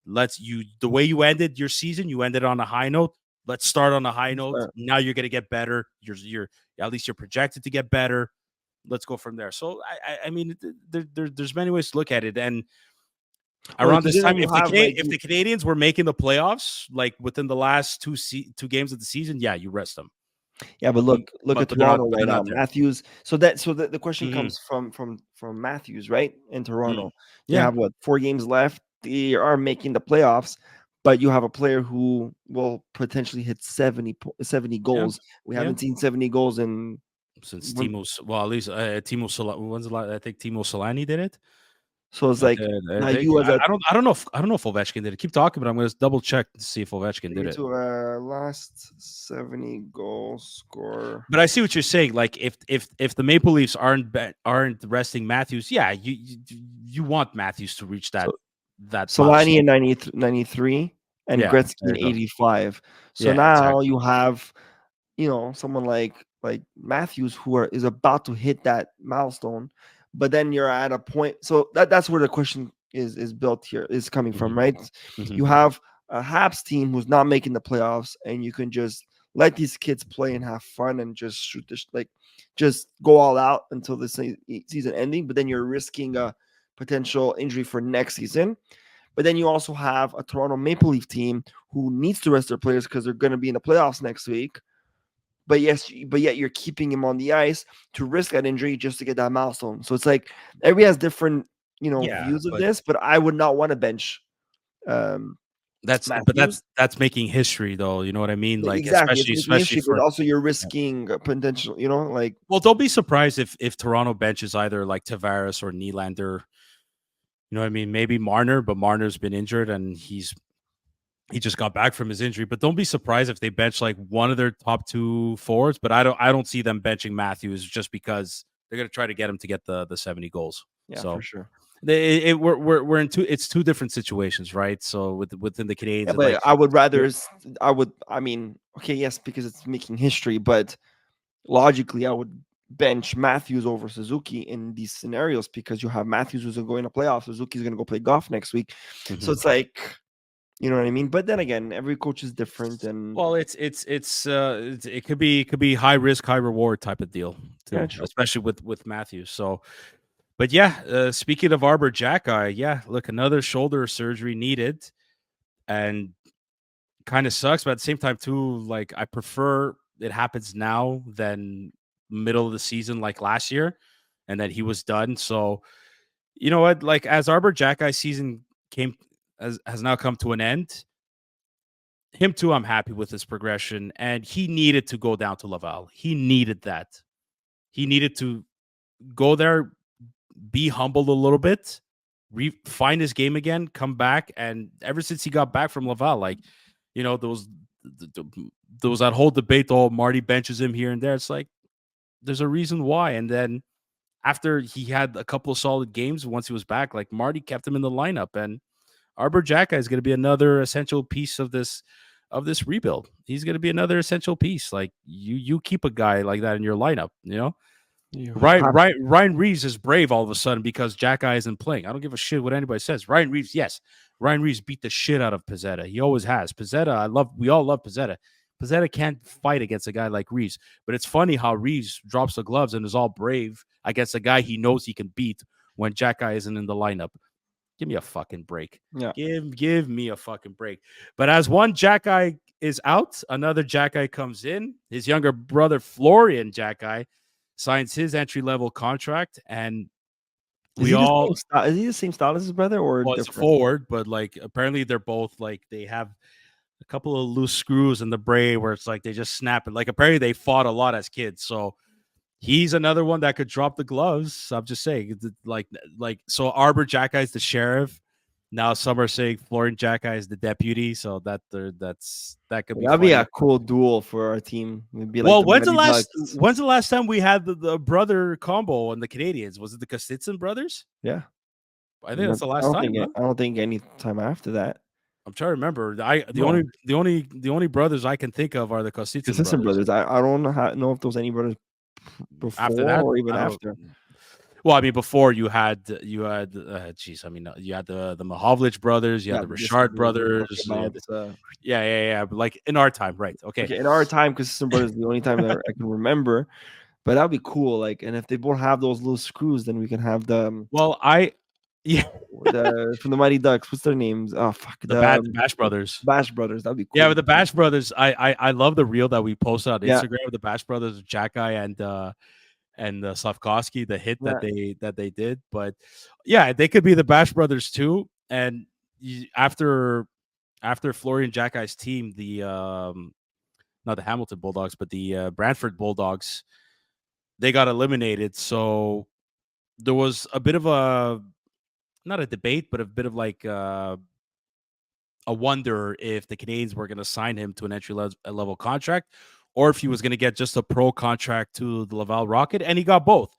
The way you ended your season, you ended on a high note. Let's start on a high note. Now you're gonna get better. You're at least you're projected to get better. Let's go from there. So I mean, there's many ways to look at it. And well, around this considering time, you if the have like If the Canadians were making the playoffs, like within the last two games of the season, yeah, you rest them. yeah, but Mm, look at But they're not. Toronto But right they're now. not there. Matthews. So the question Hmm. comes from Matthews, right? In Mm. Toronto, they Yeah. have what, 4 games left. They are making the playoffs, but you have a player who will potentially hit 70 Yeah. goals. We Yeah. haven't seen 70 goals in Since when, Timo, well, at least Timo Solani, I think Timo Solani did it. So it's like now you as a I don't know if Ovechkin did it. Keep talking, but I'm going to double check to see if Ovechkin did me it. too, last 70 goal scorer. But I see what you're saying. Like if the Maple Leafs aren't resting Matthews, yeah, you want Matthews to reach So that Solani milestone. in 93 and Yeah, Gretzky there in you go. 85. So Yeah, now exactly. you have, someone like Matthews is about to hit that milestone, but then you're at a point. So that's where the question is built here is coming hmm from, right? hmm You have a Habs team who's not making the playoffs, and you can just let these kids play and have fun and just shoot this, like just go all out until the season ending. But then you're risking a potential injury for next season. But then you also have a Toronto Maple Leaf team who needs to rest their players because they're going to be in the playoffs next week. But yet you're keeping him on the ice to risk that injury just to get that milestone. So it's like everybody has different, Yeah, views of but this. But I would not want to bench um, Matthews. that's making history though. You know what I mean? Like Exactly, it's making especially history, but for also you're risking a potential. Like well, don't be surprised if Toronto benches either like Tavares or Nylander. You know what I mean? Maybe Marner, but Marner's been injured and he just got back from his injury. But don't be surprised if they bench like one of their top two forwards. But I don't see them benching Matthews just because they're gonna try to get him to get the 70 goals. yeah, for So sure. we're in two different situations, right? So within the Canadians, Yeah, it's like but I would rather. you're I mean, okay, yes, because it's making history, but logically, I would bench Matthews over Suzuki in these scenarios because you have Matthews who's going to playoffs. Suzuki's going to go play golf next week. So mhm. it's like, you know what I mean? But then again, every coach is different. And Well, it could be high risk, high reward type of deal yeah, too, true. especially with Matthews. So, but yeah, speaking of Arbor Jackeye, yeah, look, another shoulder surgery needed, and kind of sucks, but at the same time too, like I prefer it happens now than middle of the season like last year, and that he was done. So you know what, like as Arbor Jackeye season came has now come to an end, him too, I'm happy with his progression, and he needed to go down to Laval. He needed that. He needed to go there, be humbled a little bit, find his game again, come back, and ever since he got back from Laval, like there was that whole debate. Oh, Marty benches him here and there. It's like there's a reason why. And then after he had a couple of solid games, once he was back, like Marty kept him in the lineup, and Arbor Jacka is going to be another essential piece of this rebuild. He's going to be another essential piece. Like you keep a guy like that in your lineup, you know. You Right, have right. Ryan Reeves is brave all of a sudden because Jack Eye isn't playing. I don't give a shit what anybody says. Ryan Reeves, yes, Ryan Reeves beat the shit out of Pizzetta. He always has. Pizzetta, we all love Pizzetta. Pizzetta can't fight against a guy like Reeves, but it's funny how Reeves drops the gloves and is all brave against a guy he knows he can beat when Jack Eye isn't in the lineup. Give me a fucking break. yeah. Give me a fucking break. But as one Jack Eye is out, another Jack Eye comes in. His younger brother Florian Jack Eye signs his entry level contract, and Is we he the all same style? Is he the same style as his brother or well, it's a different? forward, but like apparently they're both like they have a couple of loose screws in the braid where it's like they just snap it. Like apparently they fought a lot as kids, so he's another one that could drop the gloves. I'm just saying, like so. Arbor Jackeye is the sheriff. Now some are saying Florian Jackeye is the deputy, so that could be That'd be funny. a cool duel for our team. It'd be like Well, the Mighty Ducks. when's the last time we had the brother combo on the Canadians? Was it the Kostitsin brothers? Yeah. I think that's the last time, no? I don't think any time after that. I'm trying to remember. No. The only brothers I can think of are the Kostitsin Consistent brothers. brothers. I don't know if there was any brothers After before that, or even I don't. after. Well, I mean, before geez, I mean, you had the Mahovlich brothers, you had Yeah, the this is Richard what we're talking brothers, about. yeah. But like in our time, right? Okay. Okay, in our time, consistent brothers is the only time that I can remember. But that'd be cool. Like, and if they both have those little screws, then we can have Well, yeah, the from the Mighty Ducks. What's their names? Oh fuck, the Bash brothers. Bash Brothers. That'd be Yeah, cool. with the Bash brothers, I love the reel that we posted on Yeah, Instagram of the Bash brothers, Jackeye and Slafkovsky, the hit yeah. that they did. But yeah, they could be the Bash brothers too. And after Florian Jackeye's team, the not the Hamilton Bulldogs, but the Brantford Bulldogs, they got eliminated. So there was a bit of a not a debate, but a bit of like a wonder if the Canadiens were going to sign him to an entry level contract, or if he was going to get just a pro contract to the Laval Rocket, and he got both.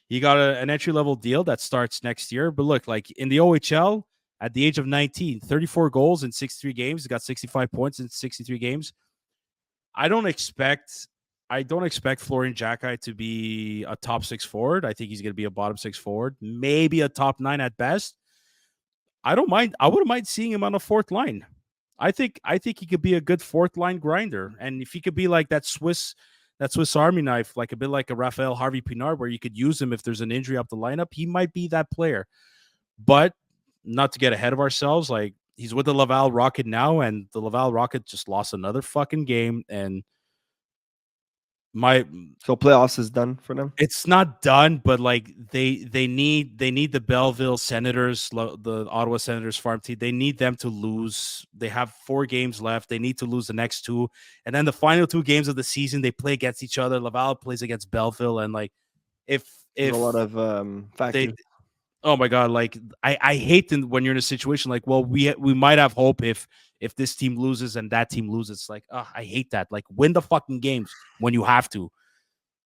He got an entry level deal that starts next year. But look, like in the OHL, at the age of 19, 34 goals in 63 games. He got 65 points in 63 games. I don't expect Florian Xhekaj to be a top six forward. I think he's going to be a bottom six forward, maybe a top nine at best. I don't mind. I wouldn't mind seeing him on a fourth line. I think he could be a good fourth line grinder, and if he could be like that Swiss Army knife, like a bit like a Raphael Harvey Pinard, where you could use him if there's an injury up the lineup, he might be that player. But not to get ahead of ourselves, like he's with the Laval Rocket now, and the Laval Rocket just lost another fucking game, and my So playoffs is done for them. it's not done, but like they need the Belleville Senators, the Ottawa Senators farm team. They need them to lose. They have 4 games left. They need to lose the next 2, and then the final 2 games of the season they play against each other. Laval plays against Belleville, and like if There's if a lot of they, factors. oh my god, like I hate when you're in a situation like, well, we might have hope if this team loses and that team loses. It's like, oh, I hate that. Like, win the fucking games when you have to.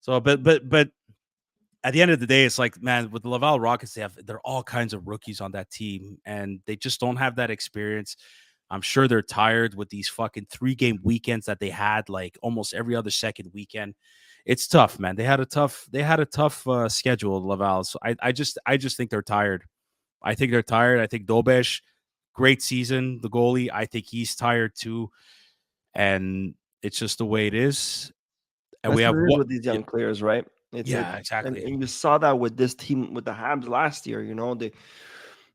So, but at the end of the day, it's like, man, with the Laval Rockets, they're all kinds of rookies on that team, and they just don't have that experience. I'm sure they're tired with these fucking 3-game weekends that they had, like almost every other second weekend. It's tough, man. They had a tough schedule, Laval. So I just think they're tired. I think they're tired. I think Dobesh, great season, the goalie. I think he's tired too, and it's just the way it is. And we That's have what it is what? with these young players, right? It's Yeah, and, exactly. and you saw that with this team with the Habs last year.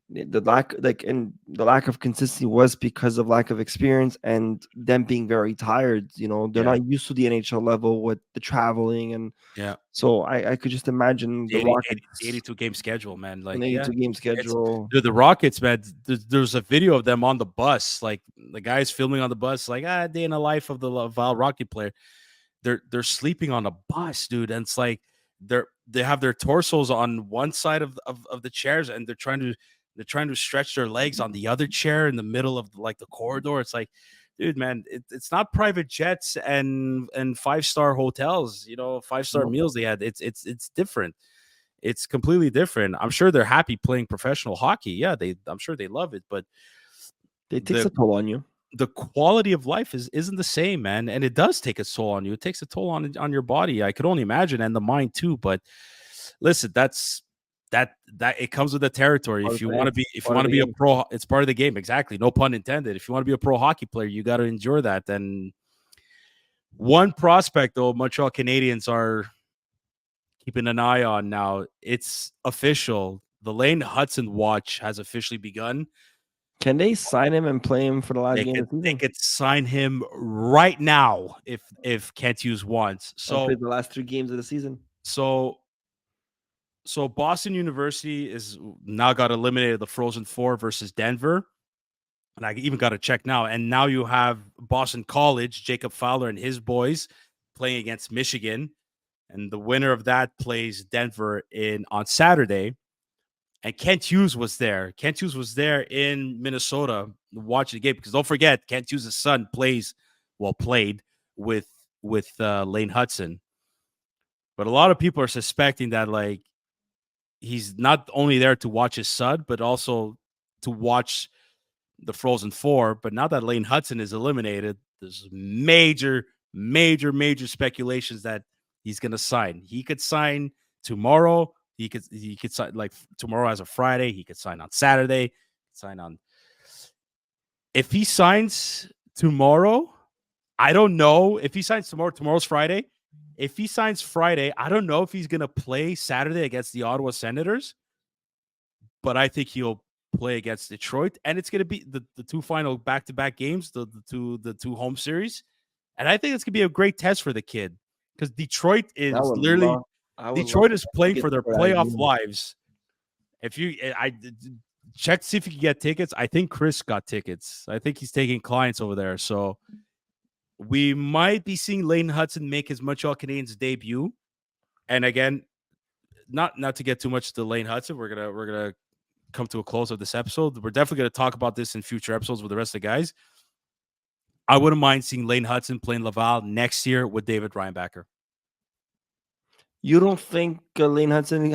The lack and the lack of consistency was because of lack of experience and them being very tired. They're Yeah, not used to the NHL level with the traveling, and yeah. so I could just imagine The the 80 Rockets 82 game schedule, man. an Like, yeah, 82 game it's schedule. the Rockets, man. There's a video of them on the bus, like the guys filming on the bus, like day in the life of the Laval Rocket player. They're sleeping on a bus, dude, and it's like they have their torsos on one side of the chairs, and they're trying to stretch their legs on the other chair in the middle of like the corridor. It's like, dude, man, it's not private jets and 5-star hotels, 5-star No, meals they had. It's different. It's completely different. I'm sure they're happy playing professional hockey. Yeah, I'm sure they love it, but it takes the a toll on you. the quality of life isn't the same, man, and it does take a toll on you. It takes a toll on your body. I could only imagine, and the mind too. But listen, that it comes with the territory. Part If of you the want game. to be if you Part of want to the be a game. pro, it's part of the game. Exactly, no pun intended. If you want to be a pro hockey player, you got to endure that. And one prospect, though, Montreal Canadiens are keeping an eye on now. It's official. The Lane Hutson watch has officially begun. Can they sign him and play him for the last They game could of the they season could sign him right now if Kent Hughes wants. and play So the last 3 games of the season? so so Boston University is now got eliminated the Frozen Four versus Denver. And I even got to check now. And now you have Boston College, Jacob Fowler and his boys playing against Michigan. And the winner of that plays Denver in on Saturday. And Kent Hughes was there. Kent Hughes was there in Minnesota watching the game because don't forget, Kent Hughes' son played with Lane Hutson. But a lot of people are suspecting that like he's not only there to watch his son, but also to watch the Frozen Four. But now that Lane Hutson is eliminated, there's major speculations that he's going to sign. He could sign tomorrow. He could sign like tomorrow as a Friday. He could sign on Saturday. Sign on. If he signs tomorrow, I don't know if he signs tomorrow. Tomorrow's Friday. If he signs Friday, I don't know if he's going to play Saturday against the Ottawa Senators, but I think he'll play against Detroit, and it's going to be the two final back-to-back games, the two home series, and I think it's going to be a great test for the kid because Detroit I is would literally love. I would love Detroit for is them to playing get for their for that playoff game. lives. If you, check to see if you can get tickets. I think Chris got tickets. I think he's taking clients over there, so we might be seeing Lane Hutson make his Montreal Canadiens debut. And again, not to get too much to Lane Hutson, we're gonna come to a close of this episode. We're definitely going to talk about this in future episodes with the rest of the guys. I wouldn't mind seeing Lane Hutson playing Laval next year with David Reinbacher. You don't think Lane Hutson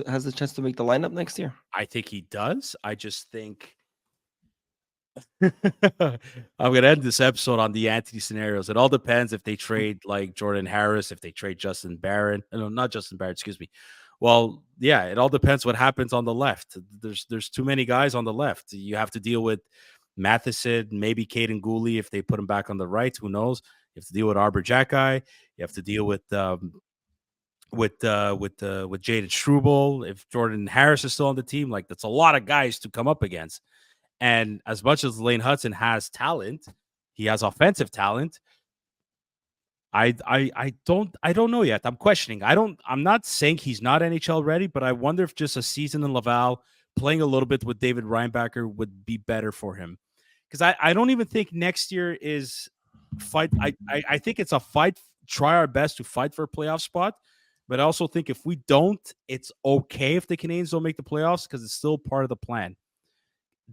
has a chance to make the lineup next year? I think he does. I just think I'm gonna end this episode on the anti scenarios. It all depends if they trade like Jordan Harris, if they trade Justin Barron. No, not Justin Barron, excuse me. Well, yeah, it all depends what happens on the left. There's too many guys on the left. You have to deal with Matheson, maybe Caden Gooley if they put him back on the right. Who knows? You have to deal with Arbor Xhekaj. You have to deal with Jaden Struble. If Jordan Harris is still on the team, like that's a lot of guys to come up against. And as much as Lane Hutson has talent, he has offensive talent. I don't know yet. I'm questioning. I'm not saying he's not NHL ready, but I wonder if just a season in Laval, playing a little bit with David Reinbacher would be better for him. Because I don't even think next year is fight. I think it's a fight, try our best to fight for a playoff spot. But I also think if we don't, it's okay if the Canadiens don't make the playoffs because it's still part of the plan.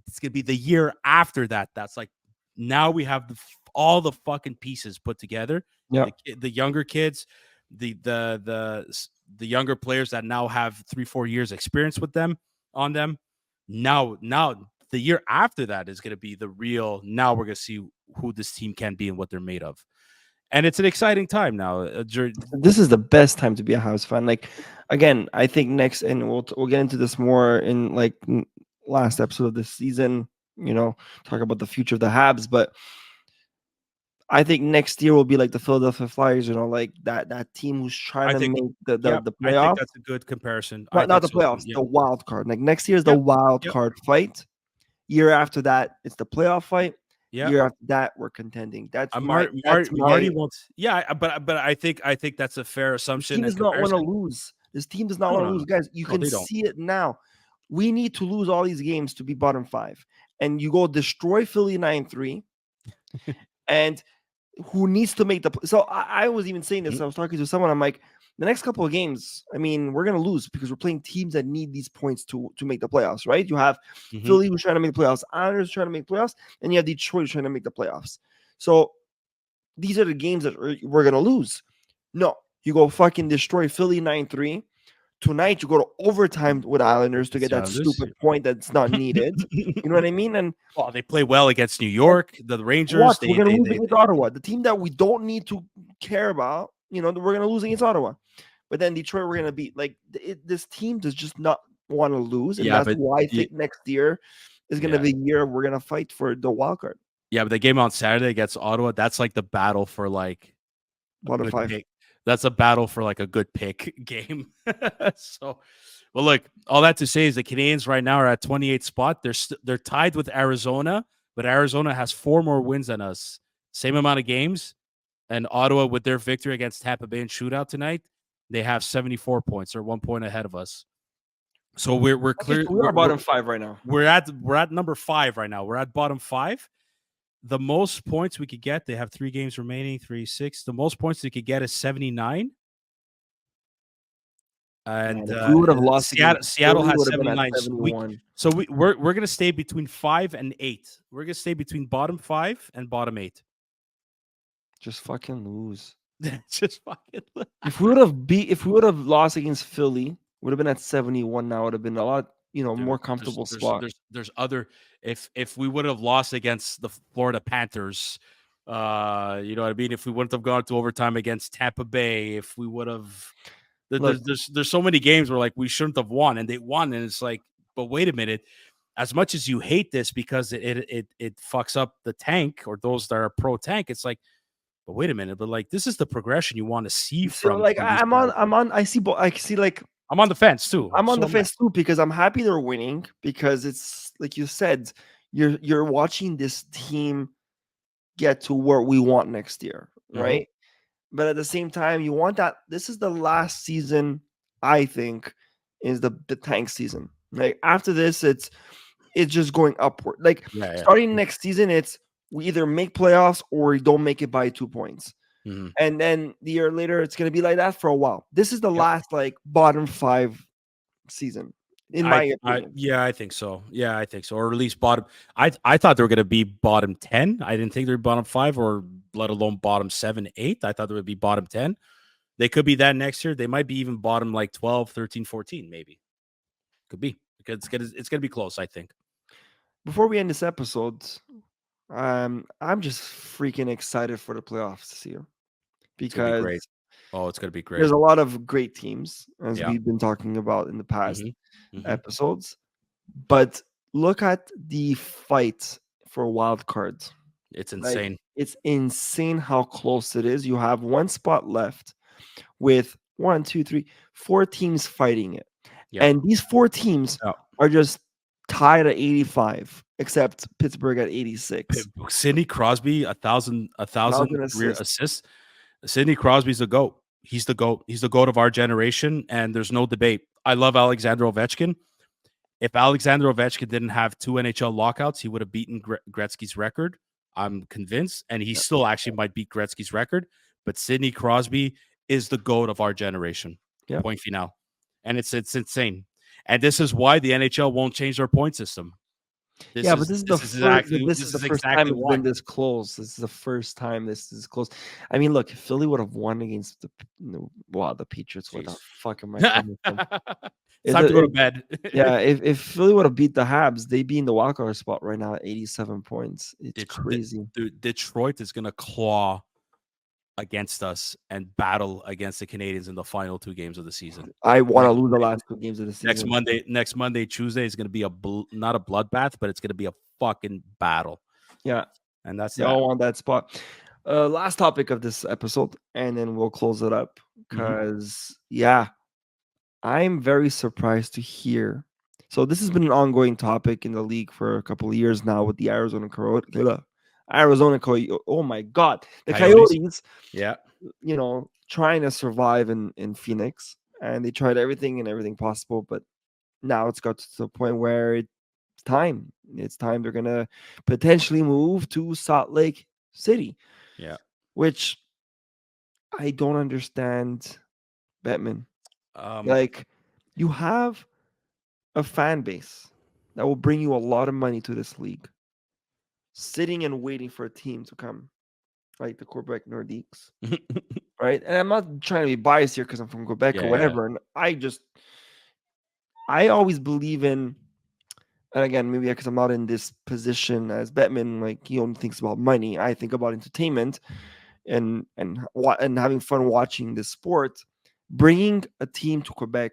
It's going to be the year after that. That's like now we have all the fucking pieces put together. Yeah. The younger kids, the younger players that now have 3-4 years experience with them on them. Now the year after that is going to be the real. Now we're going to see who this team can be and what they're made of. And it's an exciting time now. This is the best time to be a Habs fan. Like, again, I think next, and we'll get into this more in like last episode of this season. Talk about the future of the Habs, but I think next year will be like the Philadelphia Flyers. Like that team who's trying to make the playoffs. I think that's a good comparison. Not the playoffs, the wild card. Like next year is the wild card fight. Year after that, it's the playoff fight. Yeah. Year after that, we're contending. That's Marty wants. Yeah, but I think that's a fair assumption. This team does not want to lose. This team does not want to lose, guys. You can see it now. We need to lose all these games to be bottom 5, and you go destroy Philly 9-3, and who needs to make the? So I was even saying this. I was talking to someone. I'm like, the next couple of games, I mean, we're gonna lose because we're playing teams that need these points to make the playoffs, right? You have Philly who's trying to make the playoffs, Islanders trying to make playoffs, and you have Detroit who's trying to make the playoffs. So these are the games that we're gonna lose. No, you go fucking destroy Philly 9-3. Tonight you go to overtime with Islanders to get that stupid point that's not needed. You know what I mean? And they play well against New York, the Rangers. We're gonna lose against Ottawa, the team that we don't need to care about. We're gonna lose against Ottawa. But then Detroit, we're going to beat. Like, this team does just not want to lose. And that's why I think next year is going to be the year we're going to fight for the wild card. Yeah, but the game on Saturday against Ottawa, that's like the battle for like bottom 5. That's a battle for like a good pick game. So, well, look, all that to say is the Canadiens right now are at 28th spot. They're tied with Arizona, but Arizona has 4 more wins than us. Same amount of games. And Ottawa, with their victory against Tampa Bay in shootout tonight, they have 74 points. They're 1 point ahead of us. So we're clear. We're bottom 5 right now. We're at number 5 right now. We're at bottom 5. The most points we could get, they have 3 games remaining, 3-6. The most points they could get is 79. And we would have lost. Seattle has 79. So we're going to stay between 5 and 8. We're going to stay between bottom 5 and bottom 8. Just fucking lose. Just fucking lose. If we would have lost against Philly, would have been at 71 now. Would have been a lot, more comfortable spot. There's other. If we would have lost against the Florida Panthers, you know what I mean. If we wouldn't have gone to overtime against Tampa Bay, if we would have, there's so many games where like we shouldn't have won and they won, and it's like, but wait a minute. As much as you hate this because it fucks up the tank or those that are pro tank, it's like. But wait a minute, but like this is the progression you want to see from. Like I'm on. I see like I'm on the fence too. I'm on the fence too because I'm happy they're winning because it's like you said, you're watching this team get to where we want next year, right? But at the same time, you want that. This is the last season. I think is the tank season. Like after this, it's just going upward. Like starting next season, it's. We either make playoffs or we don't make it by 2 points. And then the year later, it's going to be like that for a while. This is the last like bottom 5 season. in my opinion. Yeah, I think so. Yeah, I think so. Or at least bottom. I thought they were going to be bottom 10. I didn't think they were bottom 5 or let alone bottom 7, 8. I thought they would be bottom 10. They could be that next year. They might be even bottom like 12, 13, 14 maybe. Could be. Because it's going to be close, I think. Before we end this episode, I'm just freaking excited for the playoffs this year It's going to be great. because Oh, it's going to be great. there's a lot of great teams, as Yeah. we've been talking about in the past Mm-hmm. episodes. But look at the fight for wild cards. It's Like, insane. it's insane how close it is. You have one spot left with 1, 2, 3, 4 teams fighting it. Yeah. And these 4 teams Yeah. are just tied at 85, except Pittsburgh at 86. Sidney Crosby, a thousand career assists. Sidney Crosby's the GOAT. He's the GOAT. He's the GOAT of our generation, and there's no debate. I love Alexander Ovechkin. If Alexander Ovechkin didn't have 2 NHL lockouts, he would have beaten Gretzky's record. I'm convinced, and he still actually might beat Gretzky's record. But Sidney Crosby is the GOAT of our generation. Yeah. Point final. And it's insane. And this is why the NHL won't change their point system. But this is the first time it's been this close. This is the first time this is close. I mean, look, if Philly would have won against the Patriots. What the fuck am I coming from? It's time to go to bed. Yeah, if Philly would have beat the Habs, they'd be in the wildcard spot right now at 87 points. It's crazy. Detroit is going to claw against us and battle against the Canadiens in the final 2 games of the season. I want to lose the last 2 games of the season. Next Monday, Tuesday is going to be not a bloodbath, but it's going to be a fucking battle. Yeah, and that's all on that spot. Last topic of this episode, and then we'll close it up because I'm very surprised to hear. So this has been an ongoing topic in the league for a couple of years now with the Arizona Coyotes. Oh my God, the Coyotes. Yeah, trying to survive in Phoenix, and they tried everything possible, but now it's got to the point where it's time. It's time they're gonna potentially move to Salt Lake City. Yeah, which I don't understand, Bettman. You have a fan base that will bring you a lot of money to this league, sitting and waiting for a team to come, like the Quebec Nordiques, right? And I'm not trying to be biased here because I'm from Quebec or whatever. Yeah. And I always believe in, and again, maybe because I'm not in this position as Bettman, like he only thinks about money. I think about entertainment and having fun watching this sport. Bringing a team to Quebec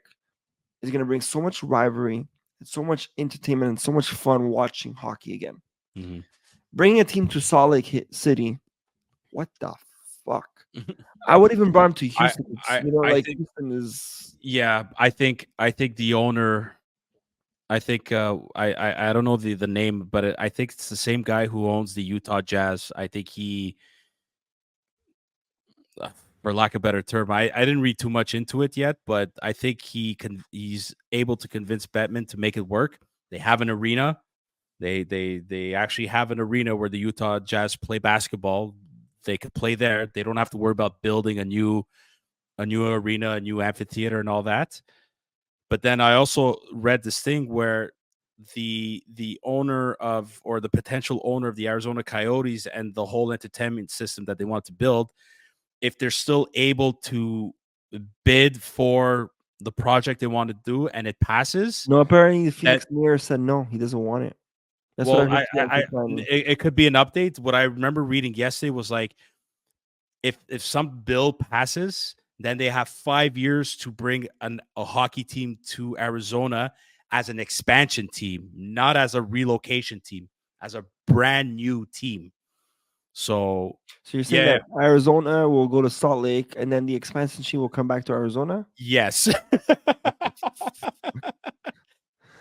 is going to bring so much rivalry, and so much entertainment, and so much fun watching hockey again. Mm-hmm. Bringing a team to Salt Lake City, what the fuck? I would even brought him to Houston. I think, Houston is. Yeah, I think the owner. I think I don't know the name, but I think it's the same guy who owns the Utah Jazz. I think he, for lack of a better term, I didn't read too much into it yet, but I think he's able to convince Bettman to make it work. They have an arena. They actually have an arena where the Utah Jazz play basketball. They could play there. They don't have to worry about building a new arena, a new amphitheater, and all that. But then I also read this thing where the owner of, or the potential owner of the Arizona Coyotes and the whole entertainment system that they want to build, if they're still able to bid for the project they want to do and it passes. No, apparently the Phoenix Mayor said no, he doesn't want it. That's what it could be an update. What I remember reading yesterday was like, if some bill passes, then they have 5 years to bring a hockey team to Arizona as an expansion team, not as a relocation team, as a brand new team. So you're saying that Arizona will go to Salt Lake, and then the expansion team will come back to Arizona? Yes.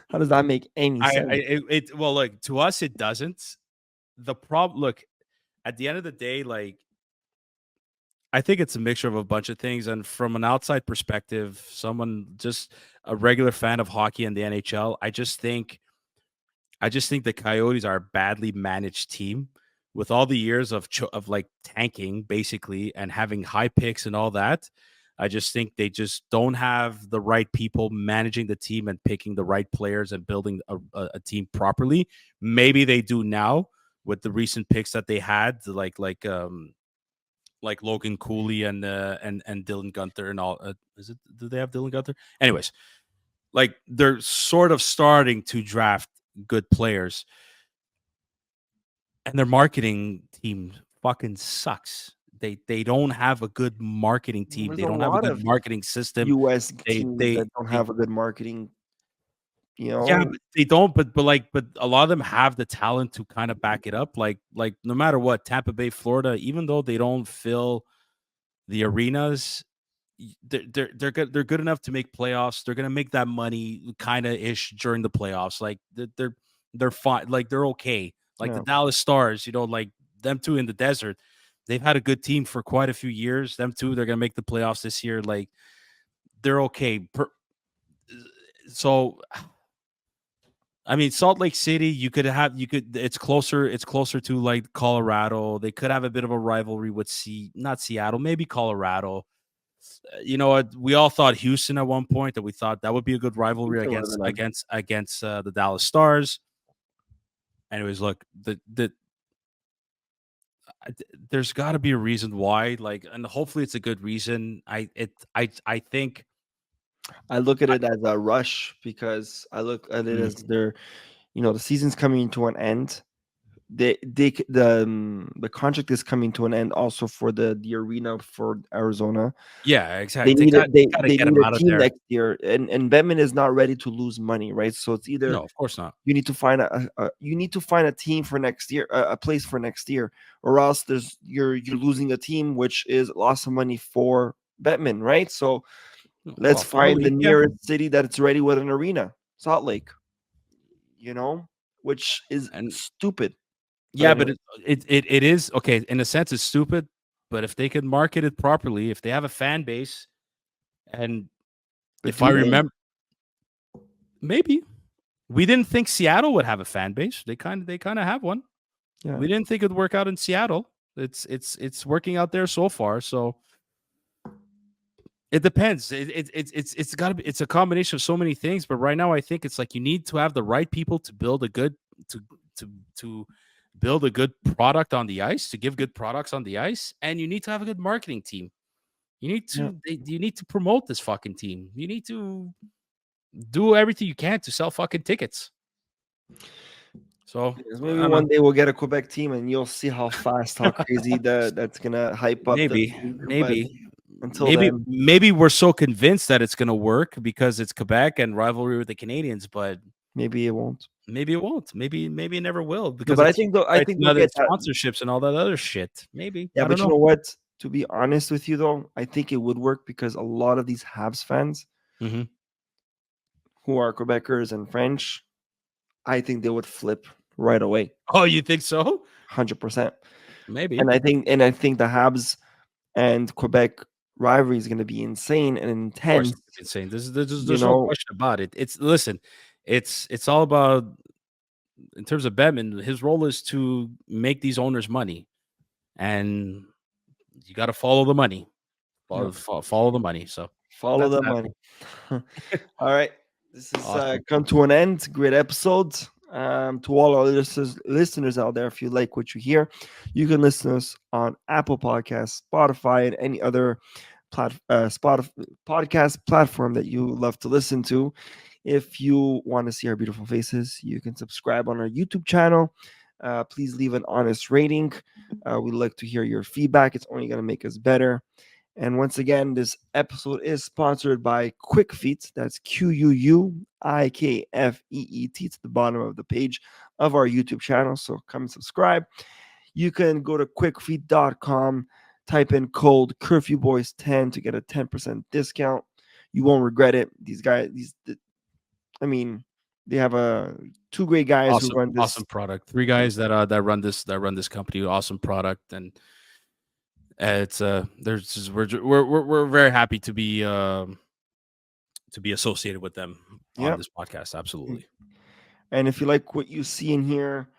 How does that make any sense? Well, look, to us, it doesn't. The problem, look, at the end of the day, like, I think it's a mixture of a bunch of things. And from an outside perspective, someone just a regular fan of hockey and the NHL, I just think the Coyotes are a badly managed team with all the years of like tanking basically and having high picks and all that. I just think they just don't have the right people managing the team and picking the right players and building a team properly. Maybe they do now with the recent picks that they had, like Logan Cooley and Dylan Gunther and all. Is it? Do they have Dylan Gunther? Anyways, like they're sort of starting to draft good players, and their marketing team fucking sucks. They don't have a good marketing team. There's They a don't have a lot good of marketing system. U.S. They teams they that don't they have a good marketing. You Yeah, know, but they don't. But a lot of them have the talent to kind of back it up. Like no matter what, Tampa Bay, Florida, even though they don't fill the arenas, they're good enough to make playoffs. They're gonna make that money kind of ish during the playoffs. Like they're fine. Like they're okay. Like the yeah. Dallas Stars, like them two in the desert. They've had a good team for quite a few years. Them two, they're gonna make the playoffs this year. Like they're okay. So I mean, Salt Lake City, it's closer to like Colorado. They could have a bit of a rivalry with not Seattle, maybe Colorado. You know what? We all thought Houston at one point, that we thought that would be a good rivalry Houston would have against been the Dallas Stars. Anyways, look, there's got to be a reason why, like, and hopefully it's a good reason. I think. I look at it as a rush because I look at it Mm, as the season's coming to an end. The contract is coming to an end also for the arena for Arizona. yeah, They exactly. need it. They They got to they get need him a out of team there. next year, and Bettman is not ready to lose money, right? So it's either No, of course not. you need to find you need to find a team for next year, a place for next year, or else you're losing a team which is loss of money for Bettman, right? So let's Well, find the probably, yeah. nearest city that's ready with an arena, Salt Lake, you know, which is And stupid. But yeah, but anyway, it is okay. In a sense, it's stupid. But if they could market it properly, if they have a fan base, and but if I do they? remember, maybe we didn't think Seattle would have a fan base. They kind of have one. Yeah, We didn't think it'd work out in Seattle. It's working out there so far. So it depends. It's got to be. It's a combination of so many things. But right now, I think it's like you need to have the right people to build a good to to to build a good product on the ice, to give good products on the ice, and you need to have a good marketing team. yeah. You need to promote this fucking team. You need to do everything you can to sell fucking tickets. So Because I maybe don't know. one day we'll get a Quebec team, and you'll see how fast, how crazy that's gonna hype up the Maybe, league. But maybe, until maybe, then, maybe we're so convinced that it's gonna work because it's Quebec and rivalry with the Canadians, but maybe it won't. maybe it won't. Maybe it never will No, because but of I TV think though, I rights think and they'll other get that. sponsorships and all that other shit. Maybe Yeah, I don't but you know. know what? To be honest with you, though, I think it would work because a lot of these Habs fans Hmm. who are Quebecers and French, I think they would flip right away, Oh, you think so? 100%. Maybe. And I think the Habs and Quebec rivalry is going to be insane and Of course, intense. it's insane. You There's no know, question about it. It's listen, it's all about in terms of Bettman. His role is to make these owners money, and you got to follow the money. yeah, Follow the money. So follow that's the that. money. All right, this has Awesome. come to an end. Great episode. To all our listeners out there, if you like what you hear, you can listen to us on Apple Podcasts, Spotify, and any other podcast platform that you love to listen to. If you want to see our beautiful faces, you can subscribe on our YouTube channel. Please leave an honest rating. We'd like to hear your feedback. It's only going to make us better. And once again, this episode is sponsored by Quick Feet. That's QUUIKFEET. It's the bottom of the page of our YouTube channel. So come and subscribe. You can go to quickfeet.com, type in code curfewboys10 to get a 10% discount. You won't regret it. These guys, I mean, they have two great guys who Awesome, run this. awesome product. Three guys that run this company. Awesome product, and it's there's just, we're very happy to be associated with them on Yeah. this podcast. Absolutely. And if you like what you see in here,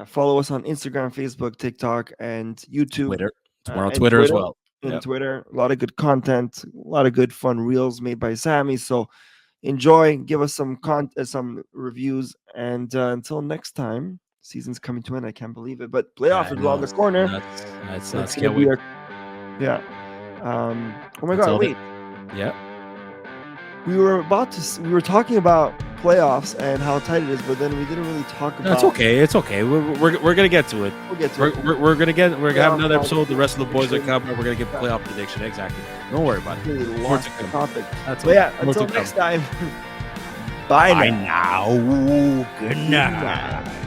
follow us on Instagram, Facebook, TikTok, and YouTube, Twitter. We're on and Twitter as Twitter. well. and Yep. Twitter. A lot of good content, a lot of good fun reels made by Sammy. So enjoy, give us some reviews, and until next time, season's coming to an end. I can't believe it, but Yeah, playoff I is around know. the It's corner. nuts. That's It's nuts. gonna Can't be wait. our yeah. Oh my god! Until Wait, Yeah. we were talking about playoffs and how tight it is, but then we didn't really talk No, it's about. okay. It's okay. We're gonna get to it. We'll get to We're, it. we're gonna have Playoff another episode. The rest of the boys are prediction. coming. We're gonna give playoff prediction. Exactly. Don't worry about it. Really More lost to the come. topic. That's But yeah, More to until next come. time. Bye Bye now. now. Good Good night. night.